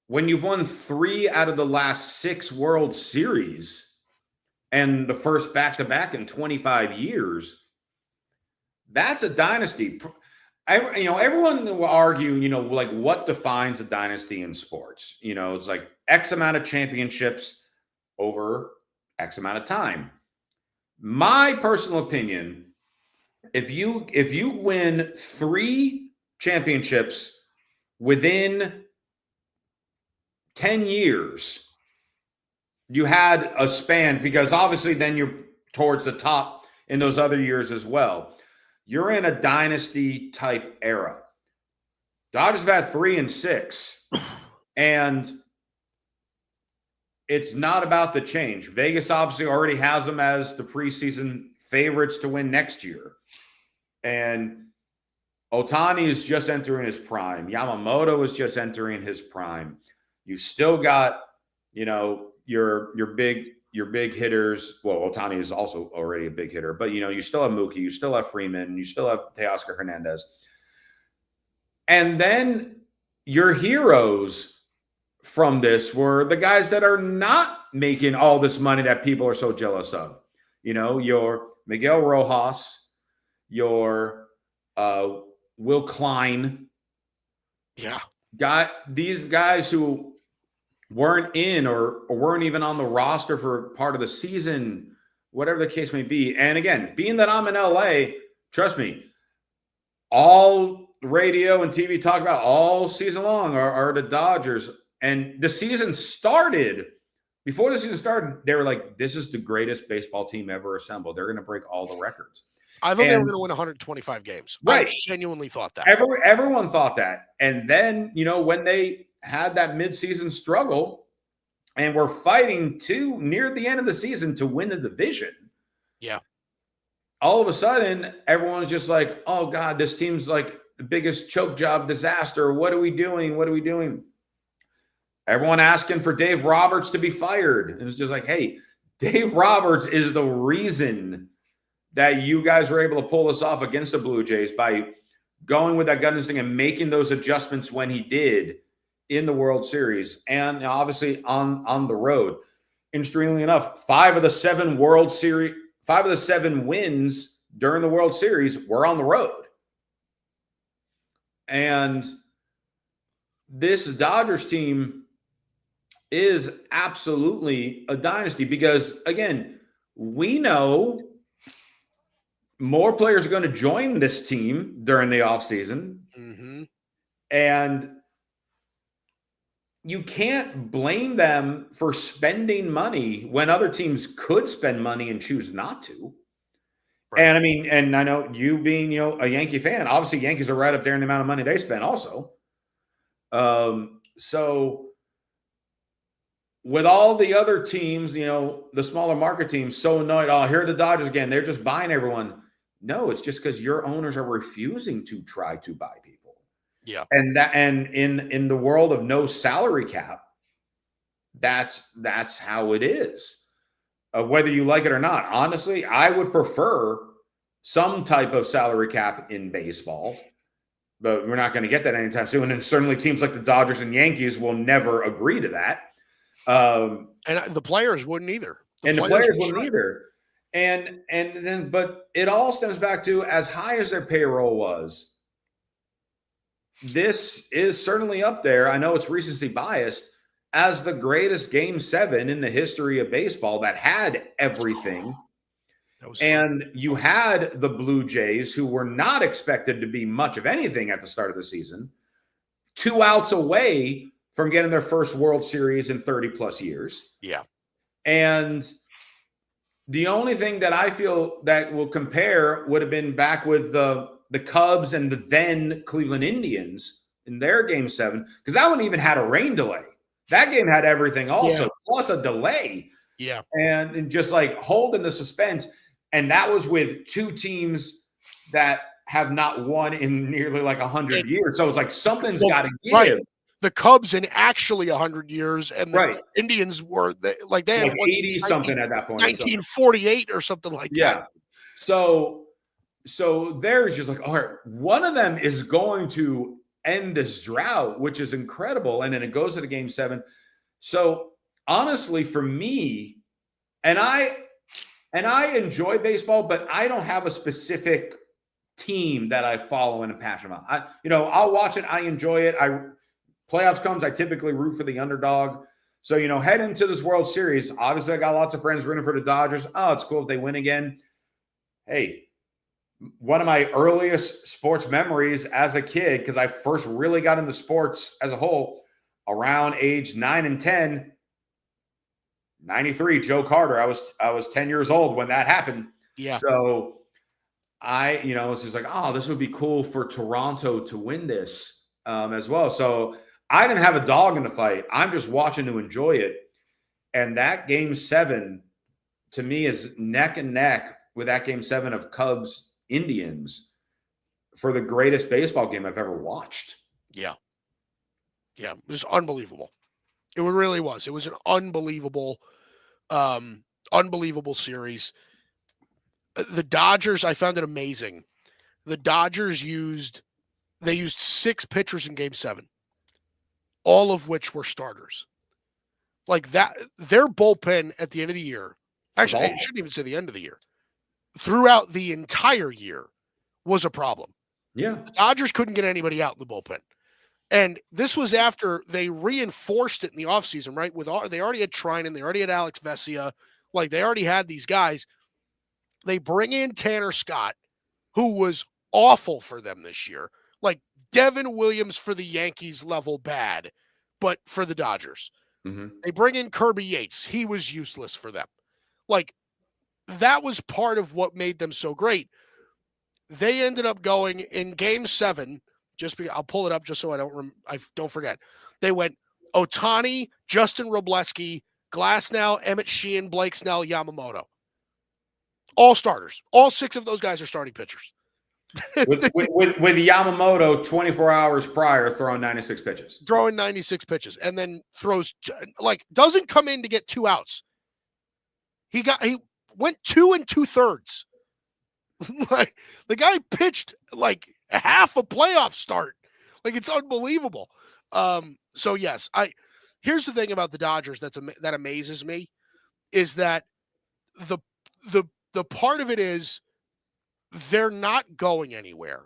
When you've won 3 out of the last 6 World Series and the first back-to-back in 25 years, that's a dynasty. Everyone will argue, like what defines a dynasty in sports? It's like X amount of championships over X amount of time. My personal opinion, if you win 3 championships within 10 years, you had a span, because obviously then you're towards the top in those other years as well. You're in a dynasty type era. Dodgers have had 3 and 6, and it's not about the change. Vegas obviously already has them as the preseason favorites to win next year. And Ohtani is just entering his prime. Yamamoto is just entering his prime. You still got, your big hitters. Well, Ohtani is also already a big hitter, but you still have Mookie, you still have Freeman, you still have Teoscar Hernandez. And then your heroes from this were the guys that are not making all this money that people are so jealous of. Your Miguel Rojas, your Will Klein. Yeah. These guys who weren't in or weren't even on the roster for part of the season, whatever the case may be. And again, being that I'm in LA, trust me, all radio and TV talk about all season long are the Dodgers. And the season started, before the season started, they were like, this is the greatest baseball team ever assembled. They're going to break all the records. I thought they were going to win 125 games. Right. I genuinely thought that. Everyone thought that. And then, when they had that midseason struggle and were fighting to near the end of the season to win the division. Yeah. All of a sudden, everyone's just like, oh God, this team's like the biggest choke job disaster. What are we doing? What are we doing? Everyone asking for Dave Roberts to be fired. And it's just like, hey, Dave Roberts is the reason that you guys were able to pull this off against the Blue Jays by going with that gut instinct and making those adjustments when he did in the World Series, and obviously on the road. Interestingly enough, 5 of the 7 wins during the World Series were on the road. And this Dodgers team is absolutely a dynasty because, again, we know more players are going to join this team during the offseason. Mm-hmm. And you can't blame them for spending money when other teams could spend money and choose not to. Right. And I mean, and I know you being, a Yankee fan, obviously Yankees are right up there in the amount of money they spend also. So with all the other teams, the smaller market teams so annoyed, oh, here are the Dodgers again. They're just buying everyone. No, it's just because your owners are refusing to try to buy people. Yeah. And in the world of no salary cap, that's how it is. Whether you like it or not. Honestly, I would prefer some type of salary cap in baseball, but we're not going to get that anytime soon. And certainly teams like the Dodgers and Yankees will never agree to that. And the players wouldn't either. The players wouldn't either. And then, but it all stems back to, as high as their payroll was, this is certainly up there. I know it's recency biased as the greatest Game 7 in the history of baseball that had everything. And you had the Blue Jays, who were not expected to be much of anything at the start of the season, 2 outs away from getting their first World Series in 30 plus years. Yeah. And the only thing that I feel that will compare would have been back with the Cubs and the then Cleveland Indians in their Game 7, because that one even had a rain delay. That game had everything also, plus a delay. Yeah. And just like holding the suspense. And that was with 2 teams that have not won in nearly like 100 years. So it's like something's got to give. Right. the Cubs in actually 100 years, and the Indians were they had like 80 something at that point. 1948 or something like that. So there's just like, all right, one of them is going to end this drought, which is incredible. And then it goes to the game 7. So honestly, for me, and I enjoy baseball, but I don't have a specific team that I follow and am passionate about. I'll watch it. I enjoy it. Playoffs comes, I typically root for the underdog. So, head into this World Series. Obviously, I got lots of friends rooting for the Dodgers. Oh, it's cool if they win again. Hey, one of my earliest sports memories as a kid, because I first really got into sports as a whole around age 9 and 10, 93, Joe Carter. I was 10 years old when that happened. Yeah. So I was just like, oh, this would be cool for Toronto to win this as well. So I didn't have a dog in the fight. I'm just watching to enjoy it. And that game 7 to me is neck and neck with that game 7 of Cubs Indians for the greatest baseball game I've ever watched. Yeah. Yeah. It was unbelievable. It really was. It was an unbelievable series. The Dodgers, I found it amazing. The Dodgers used 6 pitchers in game 7, all of which were starters. Like that, their bullpen at the end of the year, actually, I shouldn't even say the end of the year, throughout the entire year was a problem. Yeah. The Dodgers couldn't get anybody out in the bullpen. And this was after they reinforced it in the offseason, right? They already had Trinan, they already had Alex Vesia, like they already had these guys. They bring in Tanner Scott, who was awful for them this year. Like Devin Williams for the Yankees level bad, but for the Dodgers. Mm-hmm. They bring in Kirby Yates. He was useless for them. Like that was part of what made them so great. They ended up going in game 7. I'll pull it up just so I don't forget. They went Ohtani, Justin Robleski, Glasnow, Emmett Sheehan, Blake Snell, Yamamoto. All starters. All 6 of those guys are starting pitchers. with Yamamoto 24 hours prior throwing 96 pitches. Throwing 96 pitches and then doesn't come in to get 2 outs. He went 2 2/3. Like the guy pitched like half a playoff start. Like it's unbelievable. So yes, here's the thing about the Dodgers that amazes me is that the part of it is they're not going anywhere,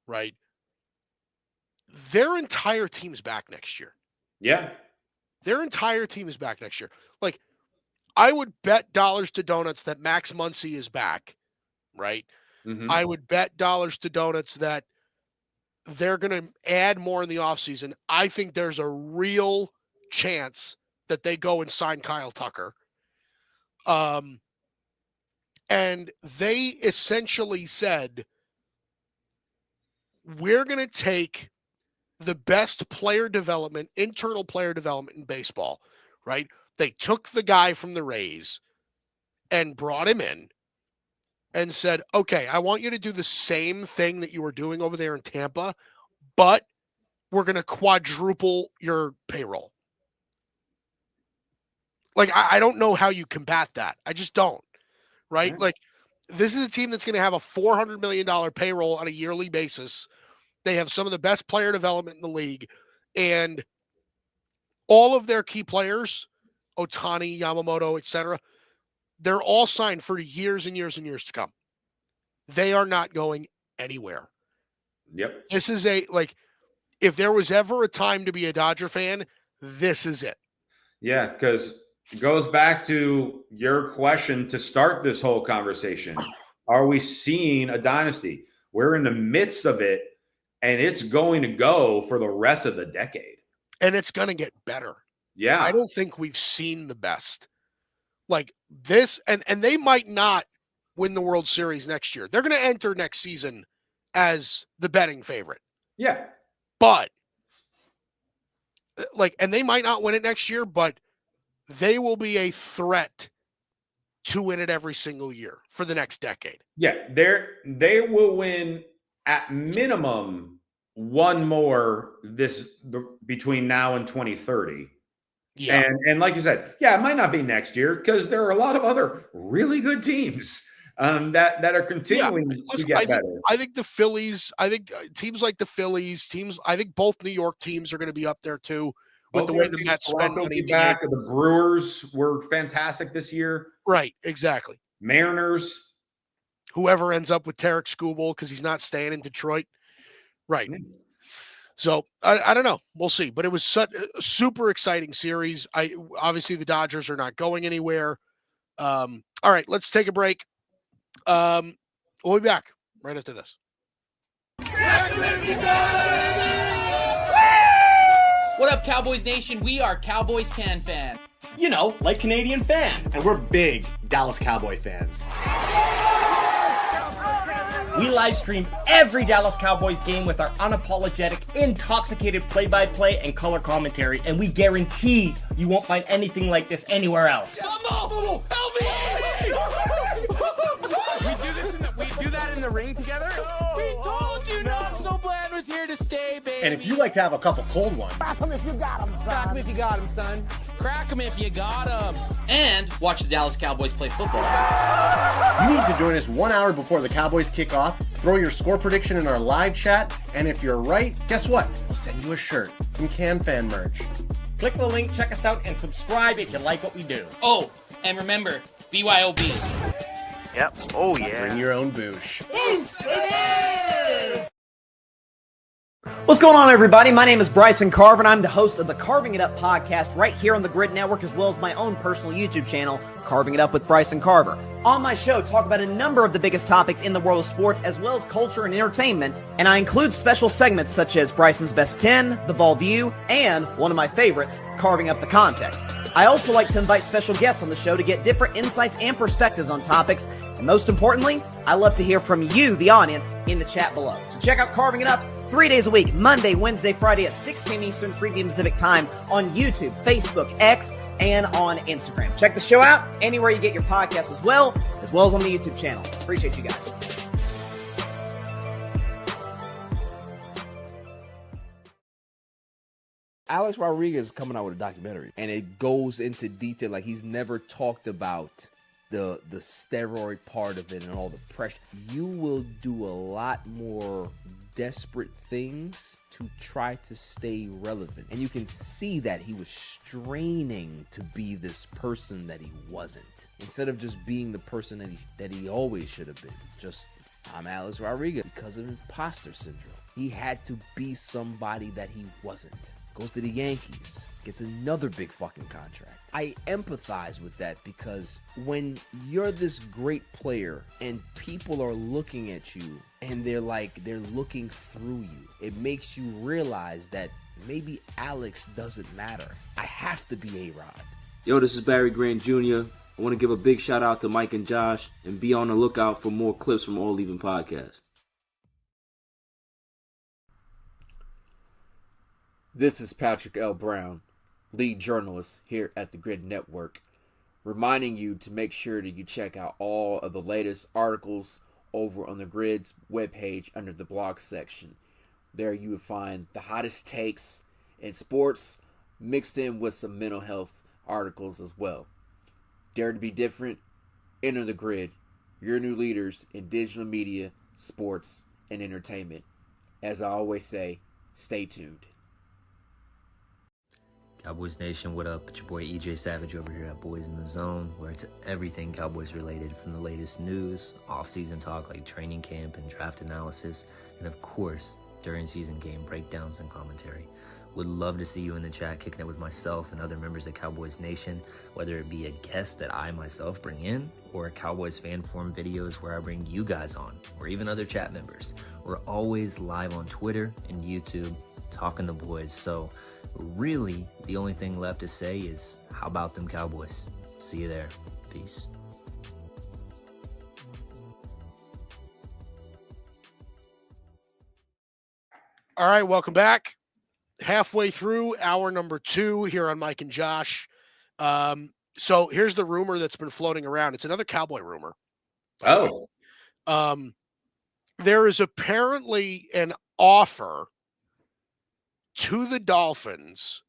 right? Their entire team's back next year. Yeah. Their entire team is back next year. Like I would bet dollars to donuts that Max Muncy is back, right? Mm-hmm. I would bet dollars to donuts that they're going to add more in the offseason. I think there's a real chance that they go and sign Kyle Tucker. And they essentially said, we're going to take the best player development, internal player development in baseball, right? They took the guy from the Rays and brought him in and said, okay, I want you to do the same thing that you were doing over there in Tampa, but we're going to quadruple your payroll. Like, I don't know how you combat that. I just don't, right? Right. Like, this is a team that's going to have a $400 million payroll on a yearly basis. They have some of the best player development in the league. And all of their key players, Ohtani, Yamamoto, etc., they're all signed for years and years and years to come. They are not going anywhere. Yep. This is if there was ever a time to be a Dodger fan, this is it. Yeah, because it goes back to your question to start this whole conversation. Are we seeing a dynasty? We're in the midst of it, and it's going to go for the rest of the decade. And it's going to get better. Yeah. I don't think we've seen the best. Like this, and they might not win the World Series next year. They're going to enter next season as the betting favorite. Yeah. But, and they might not win it next year, but they will be a threat to win it every single year for the next decade. Yeah, they will win at minimum one more between now and 2030. Yeah. And like you said, yeah, it might not be next year because there are a lot of other really good teams that are continuing to get better. I think the Phillies, teams like the Phillies, I think both New York teams are going to be up there too with the way the Mets spend money. The Brewers were fantastic this year. Right, exactly. Mariners. Whoever ends up with Tarek Skubal because he's not staying in Detroit. Right. So I don't know. We'll see. But it was such a super exciting series. Obviously the Dodgers are not going anywhere. All right, let's take a break. We'll be back right after this. What up, Cowboys Nation? We are Cowboys Can Fan. You know, like Canadian fan. And we're big Dallas Cowboy fans. We live stream every Dallas Cowboys game with our unapologetic, intoxicated play-by-play and color commentary, and we guarantee you won't find anything like this anywhere else. We do that in the ring together? We told you not so bland was here to stay, baby. And if you like to have a couple cold ones, Crack 'em if you got 'em, son. Crack 'em if you got 'em, son. Crack 'em if you got 'em. And watch the Dallas Cowboys play football. you need to join us 1 hour before the Cowboys kick off, throw your score prediction in our live chat, and if you're right, guess what? We'll send you a shirt, some Can Fan merch. Click the link, check us out, and subscribe if you like what we do. Oh, and remember, BYOB. Yep. Oh, yeah. Bring your own boosh. What's going on, everybody? My name is Bryson Carver, and I'm the host of the Carving It Up podcast right here on the Grid Network, as well as my own personal YouTube channel, Carving It Up with Bryson Carver. On my show, talk about a number of the biggest topics in the world of sports, as well as culture and entertainment, and I include special segments such as Bryson's Best 10, The Ball View, and one of my favorites, Carving Up the Context. I also like to invite special guests on the show to get different insights and perspectives on topics, and most importantly, I love to hear from you, the audience, in the chat below. So check out Carving It Up 3 days a week, Monday, Wednesday, Friday at 6 p.m. Eastern, 3 p.m. Pacific time on YouTube, Facebook, X, and on Instagram. Check the show out anywhere you get your podcasts as well as on the YouTube channel. Appreciate you guys. Alex Rodriguez is coming out with a documentary, and it goes into detail. Like, he's never talked about the steroid part of it and all the pressure. You will do a lot more desperate things to try to stay relevant, and you can see that he was straining to be this person that he wasn't, instead of just being the person that he always should have been. Just, I'm Alex Rodriguez, because of imposter syndrome. He had to be somebody that he wasn't. Goes to the Yankees, gets another big fucking contract. I empathize with that, because when you're this great player and people are looking at you and they're looking through you, it makes you realize that maybe Alex doesn't matter. I have to be A-Rod. Yo, this is Barry Grant Jr. I want to give a big shout out to Mike and Josh, and be on the lookout for more clips from All Even Podcast. This is Patrick L. Brown, lead journalist here at the Grid Network, reminding you to make sure that you check out all of the latest articles over on the Grid's webpage under the blog section. There you will find the hottest takes in sports, mixed in with some mental health articles as well. Dare to be different? Enter the Grid, your new leaders in digital media, sports, and entertainment. As I always say, stay tuned. Cowboys Nation, what up? It's your boy EJ Savage over here at Boys in the Zone, where it's everything Cowboys related, from the latest news, off-season talk like training camp and draft analysis, and of course, during season game breakdowns and commentary. Would love to see you in the chat kicking it with myself and other members of Cowboys Nation, whether it be a guest that I myself bring in, or Cowboys fan forum videos where I bring you guys on, or even other chat members. We're always live on Twitter and YouTube, talking the boys. So really, the only thing left to say is, how about them Cowboys? See you there. Peace. All right, welcome back. Halfway through hour number 2 here on Mike and Josh. So here's the rumor that's been floating around. It's another Cowboy rumor. Oh. There is apparently an offer to the Dolphins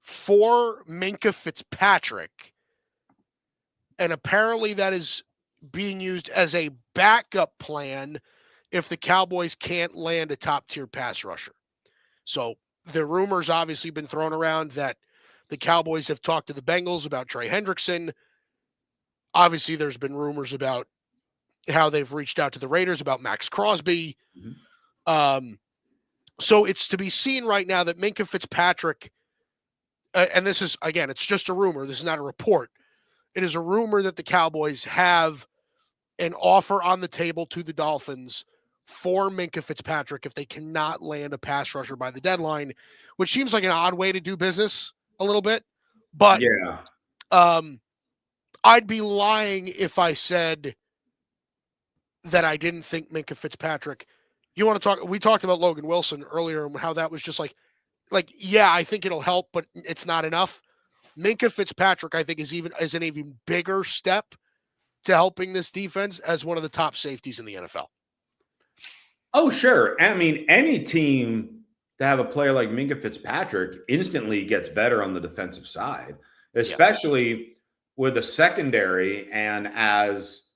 for Minkah Fitzpatrick. And apparently that is being used as a backup plan if the Cowboys can't land a top-tier pass rusher. So the rumors obviously been thrown around that the Cowboys have talked to the Bengals about Trey Hendrickson. Obviously, there's been rumors about how they've reached out to the Raiders about Max Crosby. So it's to be seen right now that Minkah Fitzpatrick, and this is, again, it's just a rumor. This is not a report. It is a rumor that the Cowboys have an offer on the table to the Dolphins for Minkah Fitzpatrick if they cannot land a pass rusher by the deadline, which seems like an odd way to do business a little bit. But yeah, I'd be lying if I said that I didn't think Minkah Fitzpatrick. You want to talk? We talked about Logan Wilson earlier and how that was just like, yeah, I think it'll help, but it's not enough. Minkah Fitzpatrick, I think, is an even bigger step to helping this defense as one of the top safeties in the NFL. Oh, sure. I mean, any team to have a player like Minkah Fitzpatrick instantly gets better on the defensive side, especially with a secondary. And as,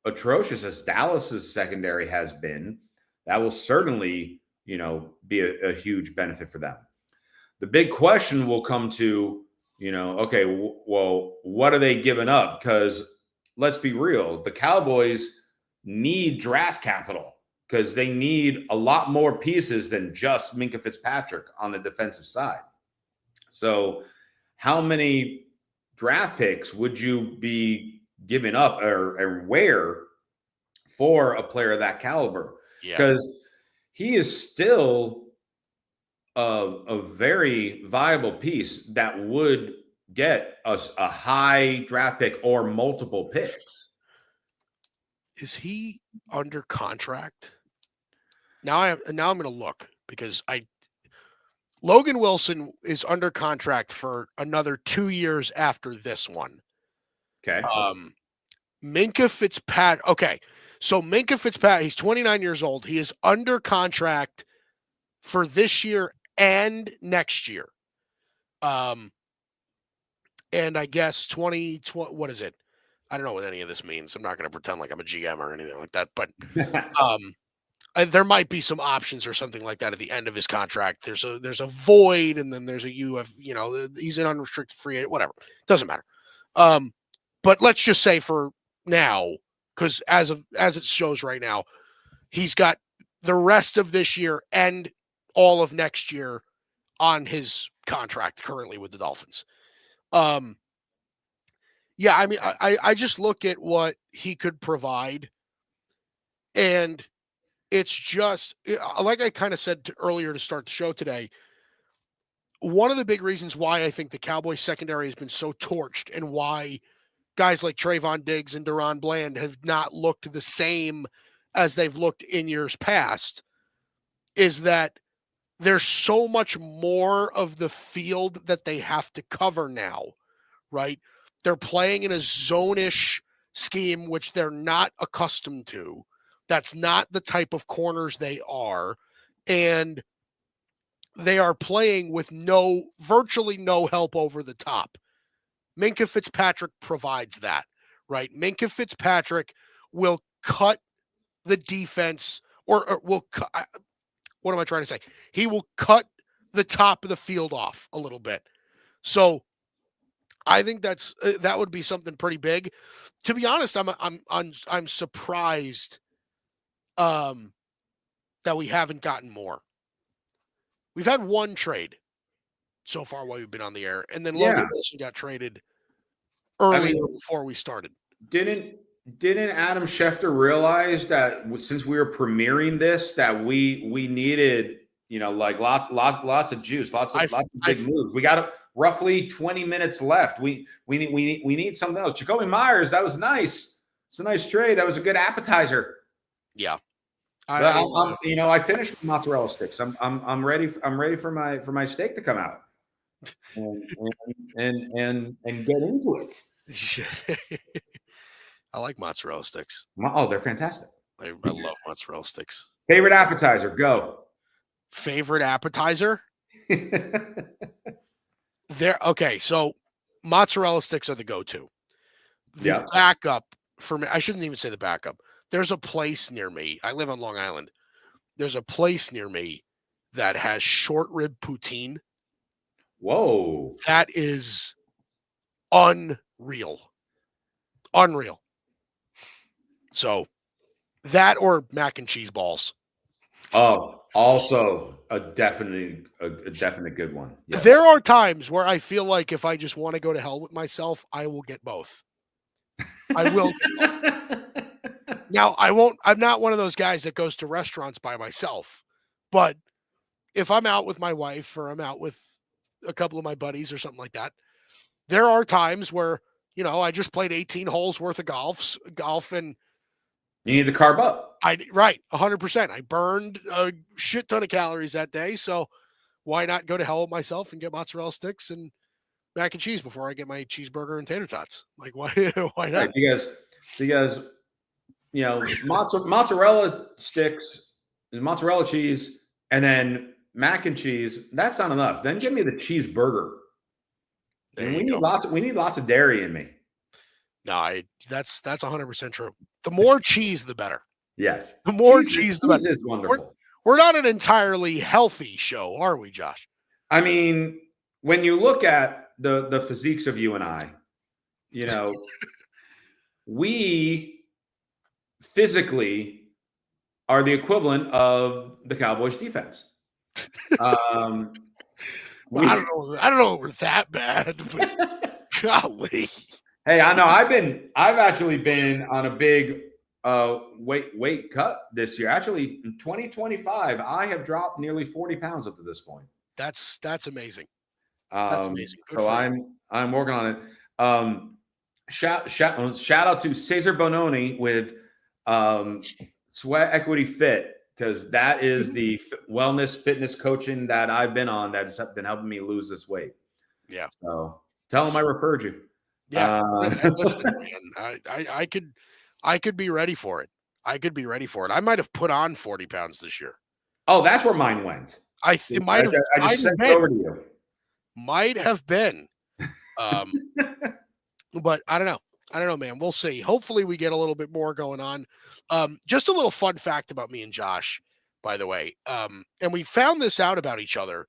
atrocious as Dallas's secondary has been, that will certainly, be a huge benefit for them. The big question will come to, okay, well, what are they giving up? Because let's be real, the Cowboys need draft capital because they need a lot more pieces than just Minkah Fitzpatrick on the defensive side. So how many draft picks would you be giving up or where for a player of that caliber? Because he is still a very viable piece that would get us a high draft pick or multiple picks. Is he under contract? Now I'm going to look because Logan Wilson is under contract for another 2 years after this one. Okay. Minkah Fitzpatrick. Okay. So Minkah Fitzpatrick, he's 29 years old. He is under contract for this year and next year. And I guess 2020, what is it? I don't know what any of this means. I'm not going to pretend like I'm a GM or anything like that, but there might be some options or something like that at the end of his contract. There's a void, and then there's a he's an unrestricted free agent, whatever. Doesn't matter. But let's just say for now, because as it shows right now, he's got the rest of this year and all of next year on his contract currently with the Dolphins. Yeah, I mean, I just look at what he could provide, and it's just like I kind of said earlier to start the show today. One of the big reasons why I think the Cowboys secondary has been so torched and why guys like Trayvon Diggs and Deron Bland have not looked the same as they've looked in years past is that there's so much more of the field that they have to cover now, right? They're playing in a zone-ish scheme, which they're not accustomed to. That's not the type of corners they are. And they are playing with virtually no help over the top. Minkah Fitzpatrick provides that, right? Minkah Fitzpatrick will cut the defense or will cut. What am I trying to say? He will cut the top of the field off a little bit. So I think that would be something pretty big. To be honest, I'm surprised that we haven't gotten more. We've had one trade so far while we've been on the air, and then Logan Wilson got traded earlier before we started. Didn't Adam Schefter realize that since we were premiering this, that we needed like lots of juice, lots of big moves. We got roughly 20 minutes left. We need something else. Jacoby Myers, that was nice. It's a nice trade. That was a good appetizer. Yeah. I finished my mozzarella sticks. I'm ready for my steak to come out and get into it. I like mozzarella sticks. Oh, they're fantastic. I love mozzarella sticks. Favorite appetizer, go. favorite appetizer. Okay, so mozzarella sticks are the go-to. The backup for me, I shouldn't even say the backup. There's a place near me. I live on Long Island. There's a place near me that has short rib poutine. Whoa. That is unreal. Unreal. So that or mac and cheese balls. Oh, also a definite good one. Yes. There are times where I feel like if I just want to go to hell with myself, I will get both. I will get both. Now, I'm not one of those guys that goes to restaurants by myself, but if I'm out with my wife or I'm out with a couple of my buddies or something like that, there are times where, I just played 18 holes worth of golf and you need to carb up. Right, 100%. I burned a shit ton of calories that day, so why not go to hell with myself and get mozzarella sticks and mac and cheese before I get my cheeseburger and tater tots? Like, why not? Right, because mozzarella sticks, mozzarella cheese, and then mac and cheese. That's not enough. Then give me the cheeseburger. And we need lots of dairy in me. No, that's 100% true. The more cheese, the better. Yes. The more cheese, the better. Cheese is wonderful. We're not an entirely healthy show, are we, Josh? I mean, when you look at the physiques of you and I, we physically are the equivalent of the Cowboys defense. I don't know if we're that bad, but golly. Hey, I know I've actually been on a big weight cut this year. Actually, in 2025, I have dropped nearly 40 pounds up to this point. That's amazing. That's amazing. Good so I'm working on it. Shout out to Cesar Bononi with Sweat Equity Fit, because that is the wellness fitness coaching that I've been on that's been helping me lose this weight. Yeah. So tell them I referred you. Yeah. Listen, man, I could be ready for it. I could be ready for it. I might have put on 40 pounds this year. Oh, that's where mine went. I just sent it over to you. Might have been. But I don't know. I don't know, man. We'll see. Hopefully we get a little bit more going on. Just a little fun fact about me and Josh, by the way. And we found this out about each other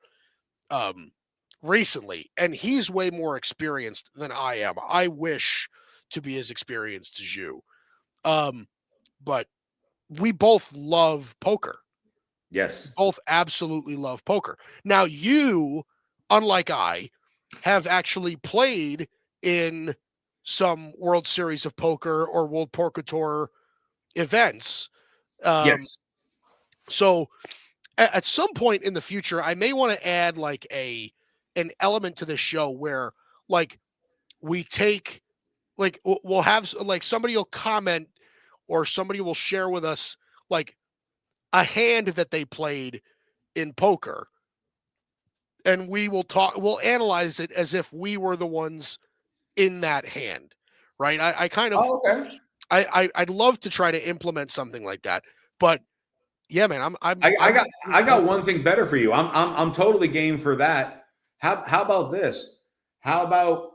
recently, and he's way more experienced than I am. I wish to be as experienced as you. But we both love poker. Yes. Both absolutely love poker. Now, you, unlike I, have actually played in some World Series of Poker or World Poker Tour events. Yes. So at some point in the future, I may want to add like an element to the show where like we take, like we'll have like somebody will comment or somebody will share with us like a hand that they played in poker. And we'll analyze it as if we were the ones in that hand, right? I kind of, okay. I'd love to try to implement something like that, but yeah, man, I got one thing better for you. I'm totally game for that. How about this? How about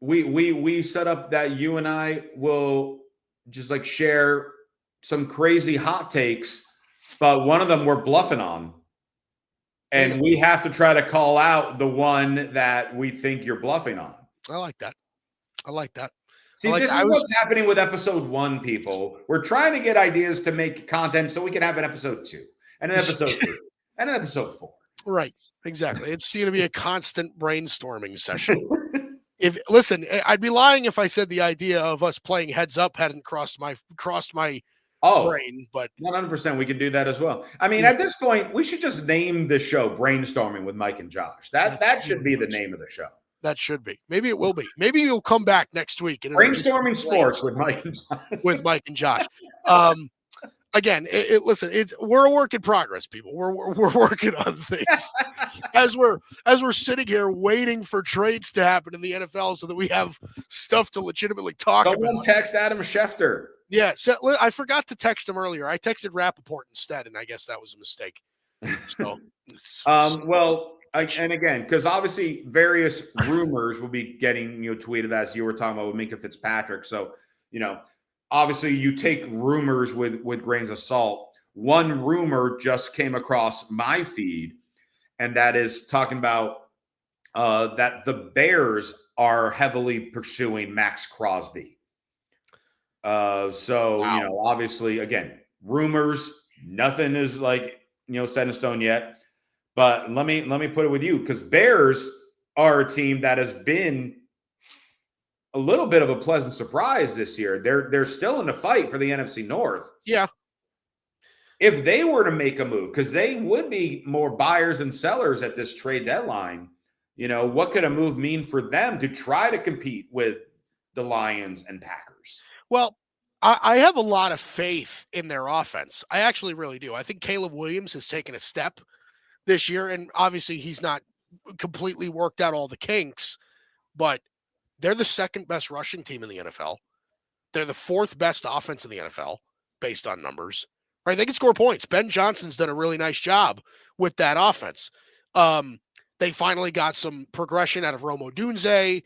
we set up that you and I will just like share some crazy hot takes, but one of them we're bluffing on. And we have to try to call out the one that we think you're bluffing on. I like that. See, this is what's happening with episode 1, people. We're trying to get ideas to make content so we can have an episode 2 and an episode 3 and an episode 4. Right. Exactly. It's going to be a constant brainstorming session. Listen, I'd be lying if I said the idea of us playing heads up hadn't crossed my brain, but 100% we could do that as well. I mean, at this point, we should just name the show Brainstorming with Mike and Josh. That should be the name of the show. That should be. Maybe it will be. Maybe you'll come back next week. And Brainstorming Sports with Mike and Josh. With Mike and Josh. Again, listen, we're a work in progress, people. We're working on things as we're sitting here waiting for trades to happen in the NFL so that we have stuff to legitimately talk about. Someone text Adam Schefter. Yeah, so I forgot to text him earlier. I texted Rappaport instead, and I guess that was a mistake. So, and again, because obviously various rumors will be getting tweeted as you were talking about with Minka Fitzpatrick. So obviously you take rumors with grains of salt. One rumor just came across my feed, and that is talking about that the Bears are heavily pursuing Max Crosby. Obviously, again, rumors. Nothing is set in stone yet. But let me put it with you, because Bears are a team that has been a little bit of a pleasant surprise this year. They're still in the fight for the NFC North. Yeah. If they were to make a move, because they would be more buyers and sellers at this trade deadline, what could a move mean for them to try to compete with the Lions and Packers? Well, I have a lot of faith in their offense. I actually really do. I think Caleb Williams has taken a step this year, and obviously he's not completely worked out all the kinks, but they're the second best rushing team in the NFL. They're the fourth best offense in the NFL based on numbers, right? They can score points. Ben Johnson's done a really nice job with that offense. They finally got some progression out of Rome Odunze.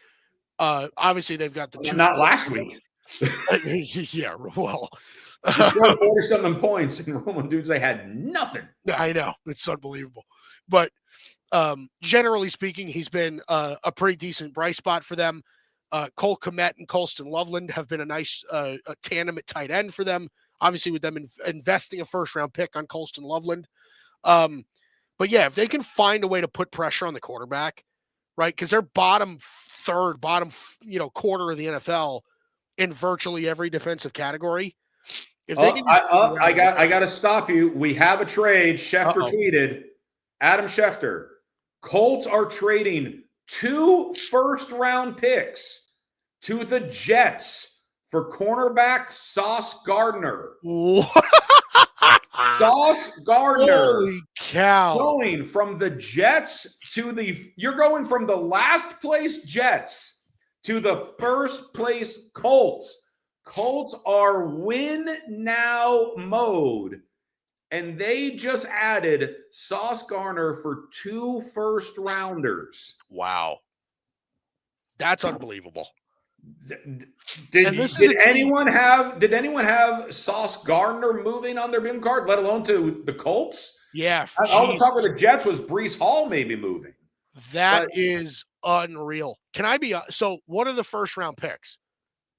Obviously they've got the two. Not last week. Yeah, well, he scored 40-something points, and Rome Odunze had nothing. I know, it's unbelievable. But generally speaking, he's been a pretty decent bright spot for them. Cole Kmet and Colston Loveland have been a nice a tandem at tight end for them. Obviously, with them investing a first-round pick on Colston Loveland. But yeah, if they can find a way to put pressure on the quarterback, right? Because they're bottom quarter of the NFL in virtually every defensive category. If they can I got to stop you. We have a trade. Schefter tweeted, Adam Schefter, Colts are trading 2 first-round picks to the Jets for cornerback Sauce Gardner. Sauce Gardner. Holy cow. Going from the Jets you're going from the last place Jets to the first place Colts. Colts are win now mode. And they just added Sauce Gardner for 2 first-rounders. Wow. That's unbelievable. Did anyone have Sauce Gardner moving on their bin card, let alone to the Colts? Yeah. All the talk of the Jets was Breece Hall maybe moving. That is unreal. Can I be so what are the first round picks?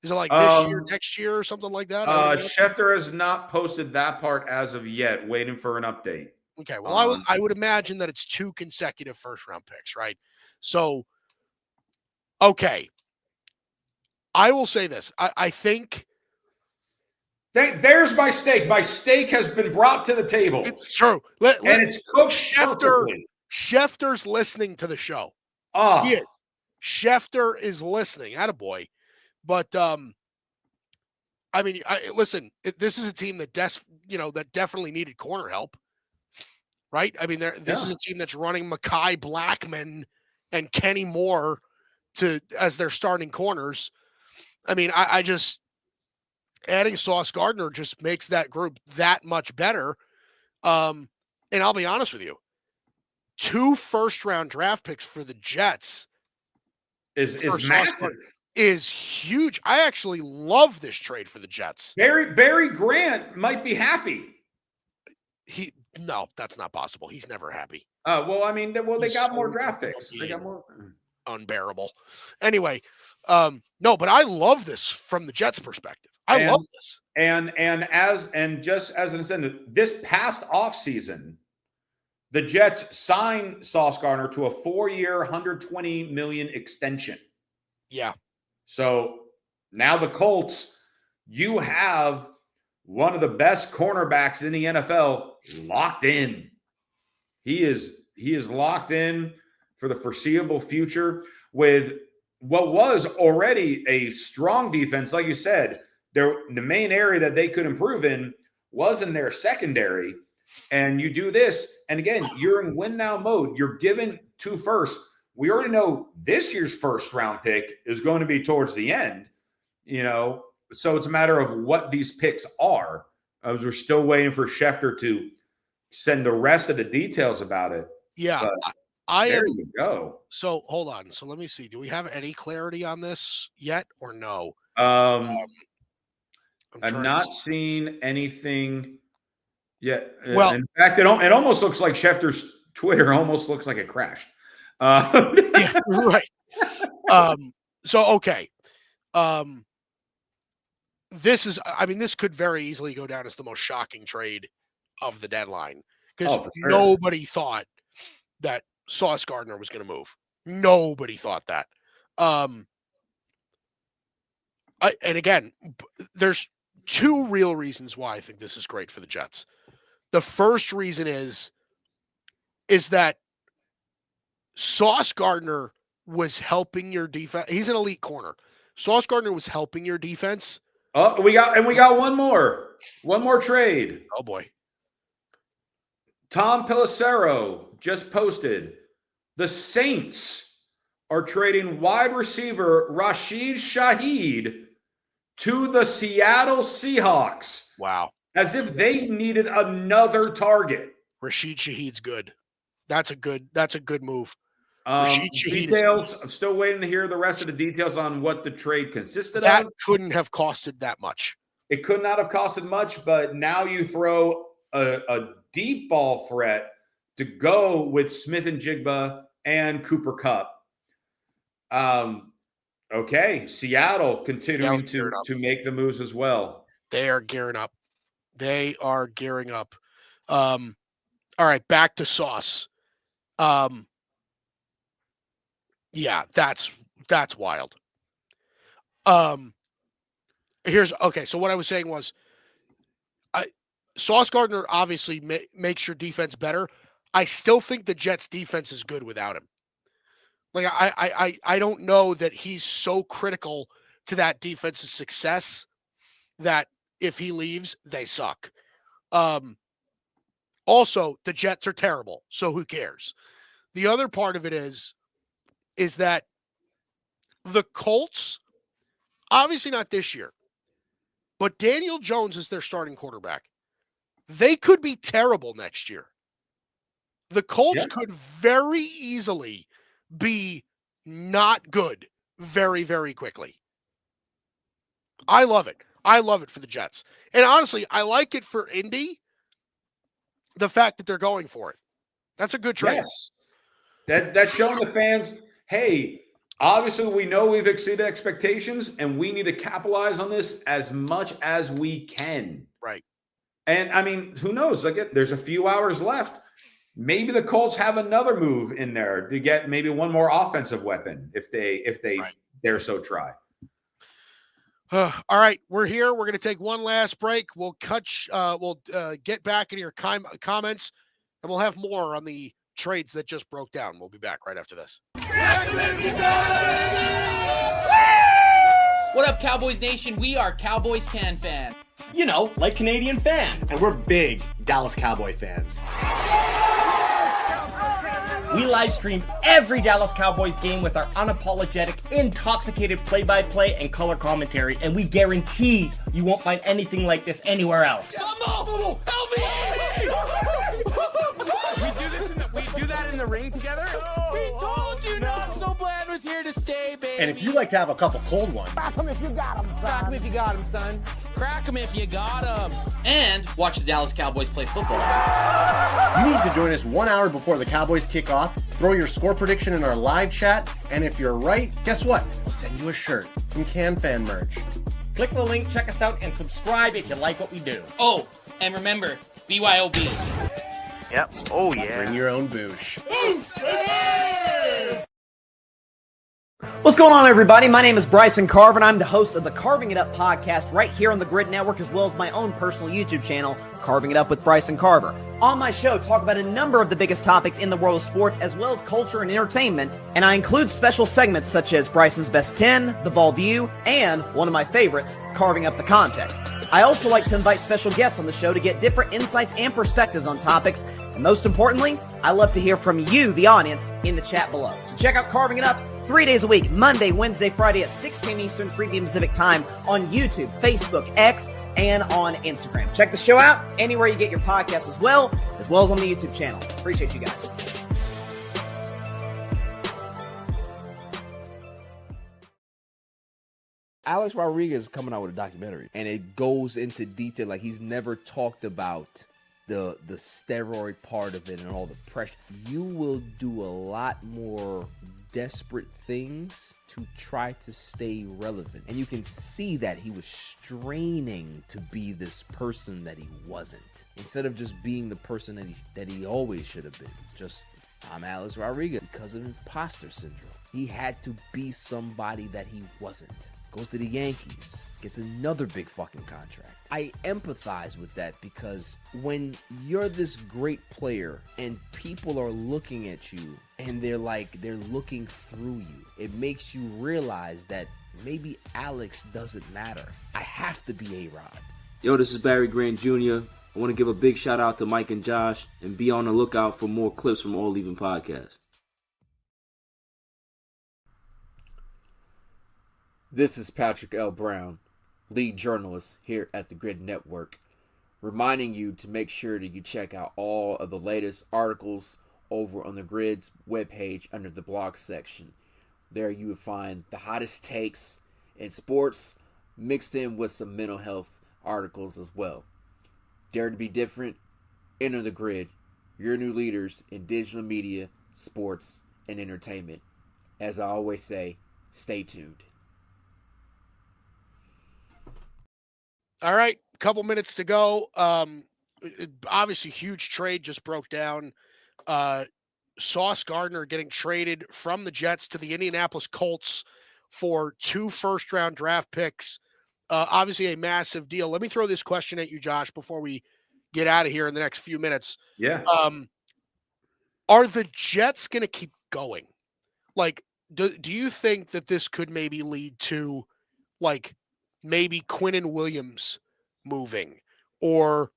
Is it like this year, next year, or something like that? Schefter has not posted that part as of yet, waiting for an update. Okay. Well, I would imagine that it's 2 consecutive first round picks, right? So, okay. I will say this. I think there's my steak. My steak has been brought to the table. It's true. It's cooked perfectly. Schefter's listening to the show. He is. Schefter is listening. Attaboy. But listen. This is a team that that definitely needed corner help, right? I mean, this is a team that's running Mekhi Blackman and Kenny Moore as their starting corners. I mean, I just adding Sauce Gardner just makes that group that much better. And I'll be honest with you, 2 first-round draft picks for the Jets is massive. Is huge. I actually love this trade for the Jets. Barry Grant might be happy. No, that's not possible. He's never happy. They got more draft picks. They got more. Unbearable. Anyway, no, but I love this from the Jets' perspective. I love this. And just as an incentive, this past offseason, the Jets signed Sauce Gardner to a 4-year, $120 million extension. Yeah. So now the Colts, you have one of the best cornerbacks in the NFL locked in. He is locked in for the foreseeable future with what was already a strong defense. Like you said, the main area that they could improve in was in their secondary. And you do this, and again, you're in win now mode. You're given 2 firsts. We already know this year's first round pick is going to be towards the end, so it's a matter of what these picks are. We're still waiting for Schefter to send the rest of the details about it. Yeah, But there you go. So hold on. So let me see. Do we have any clarity on this yet or no? I've not seen anything yet. Well, in fact, it almost looks like Schefter's Twitter almost looks like it crashed. Yeah, right. So okay. This could very easily go down as the most shocking trade of the deadline because nobody thought that Sauce Gardner was going to move. Nobody thought that. And again, there's two real reasons why I think this is great for the Jets. The first reason is that Sauce Gardner was helping your defense. He's an elite corner. Sauce Gardner was helping your defense. Oh, we got one more trade. Oh boy. Tom Pelissero just posted the Saints are trading wide receiver Rashid Shaheed to the Seattle Seahawks. Wow. As if they needed another target. Rashid Shaheed's good. That's a good move. Details. I'm still waiting to hear the rest of the details on what the trade consisted of. That couldn't have costed that much. It could not have costed much, but now you throw a deep ball threat to go with Smith and Jigba and Cooper Kupp. Okay, Seattle continuing to make the moves as well. They are gearing up. All right, back to Sauce. Yeah, that's wild. So what I was saying was Sauce Gardner obviously makes your defense better. I still think the Jets defense is good without him. Like I don't know that he's so critical to that defense's success that if he leaves, they suck. Also, the Jets are terrible, so who cares? The other part of it is that the Colts, obviously not this year, but Daniel Jones is their starting quarterback. They could be terrible next year. The Colts could very easily be not good very, very quickly. I love it. I love it for the Jets. And honestly, I like it for Indy, the fact that they're going for it. That's a good trade. Yes. That's showing the fans, hey, obviously we know we've exceeded expectations and we need to capitalize on this as much as we can. Right. And I mean, who knows? There's a few hours left. Maybe the Colts have another move in there to get maybe one more offensive weapon if they dare so try. All right, we're here. We're going to take one last break. We'll get back into your comments, and we'll have more on the trades that just broke down. We'll be back right after this. What up, Cowboys Nation? We are Cowboys Can Fan. You know, like Canadian fan. And we're big Dallas Cowboy fans. We live stream every Dallas Cowboys game with our unapologetic, intoxicated play-by-play and color commentary, and we guarantee you won't find anything like this anywhere else. We do that in the ring together? We told you not so bland was here to stay, baby. And if you like to have a couple cold ones, Crack 'em if you got 'em, son. Crack 'em if you got 'em, son. Crack 'em if you got 'em. And watch the Dallas Cowboys play football. you need to join us 1 hour before the Cowboys kick off, throw your score prediction in our live chat, and if you're right, guess what? We'll send you a shirt, some Can Fan merch. Click the link, check us out, and subscribe if you like what we do. Oh, and remember, BYOB. Yep. Oh, yeah. Bring your own boosh. What's going on, everybody? My name is Bryson Carver, and I'm the host of the Carving It Up podcast right here on the Grid Network, as well as my own personal YouTube channel, Carving It Up with Bryson Carver. On my show, talk about a number of the biggest topics in the world of sports, as well as culture and entertainment, and I include special segments such as Bryson's Best 10, The Ball View, and one of my favorites, Carving Up the Context. I also like to invite special guests on the show to get different insights and perspectives on topics, and most importantly, I love to hear from you, the audience, in the chat below. So check out Carving It Up 3 days a week, Monday, Wednesday, Friday at 6 p.m. Eastern, 3 p.m. Pacific time on YouTube, Facebook, X, and on Instagram. Check the show out anywhere you get your podcasts as well as on the YouTube channel. Appreciate you guys. Alex Rodriguez is coming out with a documentary, and it goes into detail. Like, he's never talked about the steroid part of it and all the pressure. You will do a lot more desperate things to try to stay relevant, and you can see that he was straining to be this person that he wasn't, instead of just being the person that he always should have been. Just, I'm Alex Rodriguez, because of imposter syndrome. He had to be somebody that he wasn't. Goes to the Yankees, gets another big fucking contract. I empathize with that, because when you're this great player and people are looking at you and they're looking through you, it makes you realize that maybe Alex doesn't matter. I have to be A-Rod. Yo, this is Barry Grant Jr. I want to give a big shout out to Mike and Josh, and be on the lookout for more clips from All Even Podcast. This is Patrick L. Brown, lead journalist here at the Grid Network, reminding you to make sure that you check out all of the latest articles over on the Grid's webpage under the blog section. There you will find the hottest takes in sports, mixed in with some mental health articles as well. Dare to be different? Enter the Grid, your new leaders in digital media, sports, and entertainment. As I always say, stay tuned. All right, couple minutes to go. Obviously, huge trade just broke down. Sauce Gardner getting traded from the Jets to the Indianapolis Colts for 2 first-round draft picks. Obviously, a massive deal. Let me throw this question at you, Josh, before we get out of here in the next few minutes. Yeah. Are the Jets going to keep going? Like, do you think that this could maybe lead to, like, maybe Quinnen Williams moving or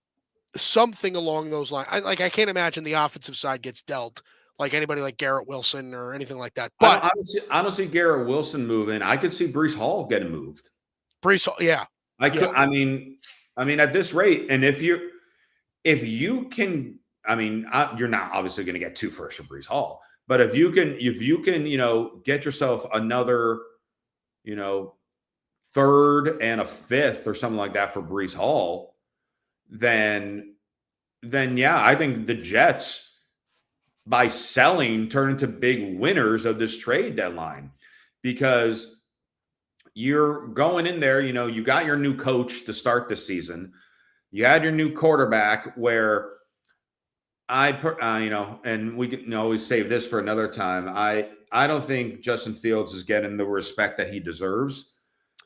something along those lines? I can't imagine the offensive side gets dealt like anybody like Garrett Wilson or anything like that. But I don't see Garrett Wilson moving. I could see Breece Hall getting moved. Breece Hall, yeah. I could. I mean, at this rate, and if you can, you're not obviously going to get 2 firsts for Breece Hall, but if you can, get yourself another, 3rd and a 5th or something like that for Breece Hall, then yeah, I think the Jets, by selling, turn into big winners of this trade deadline, because you're going in there, you got your new coach to start the season. You had your new quarterback, where and we can always save this for another time. I don't think Justin Fields is getting the respect that he deserves.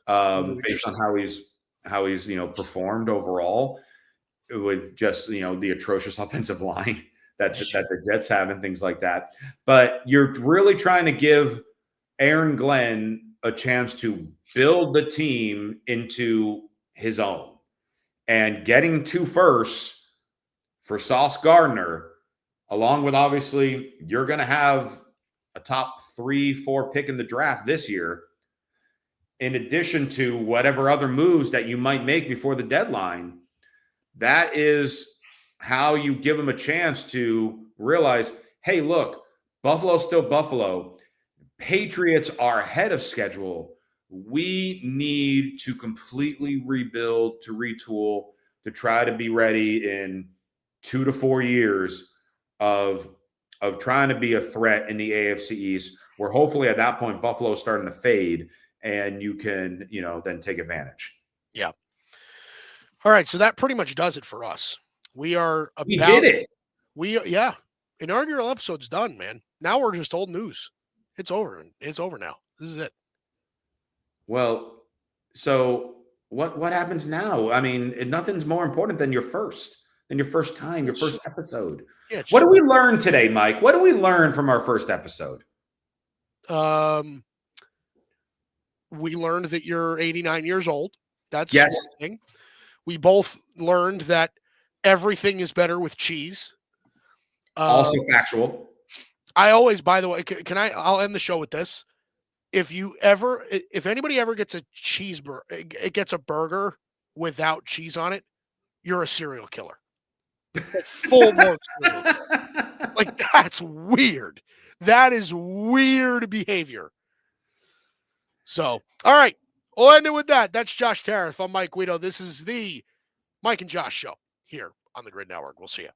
Based on how he's performed overall, with just the atrocious offensive line that the Jets have and things like that. But you're really trying to give Aaron Glenn a chance to build the team into his own, and getting 2 firsts for Sauce Gardner, along with, obviously, you're going to have a top 3-4 pick in the draft this year, in addition to whatever other moves that you might make before the deadline. That is how you give them a chance to realize, hey, look, Buffalo's still Buffalo. Patriots are ahead of schedule. We need to completely rebuild, to retool, to try to be ready in 2 to 4 years of trying to be a threat in the AFC East, where hopefully at that point Buffalo is starting to fade, and you can, then take advantage. Yeah. All right. So that pretty much does it for us. We did it. Inaugural episode's done, man. Now we're just old news. It's over. It's over now. This is it. Well, so what happens now? I mean, nothing's more important than your first time, your first episode. Yeah, what did we learn today, Mike? What did we learn from our first episode? We learned that you're 89 years old. That's yes. one thing. We both learned that everything is better with cheese. Also factual. I always, by the way, I'll end the show with this. If anybody ever gets a cheeseburger, it gets a burger without cheese on it, you're a serial killer. Like full-blown serial killer. Like, that's weird. That is weird behavior. So, all right. We'll end it with that. That's Josh Tariff. I'm Mike Guido. This is the Mike and Josh Show here on the Grid Network. We'll see you.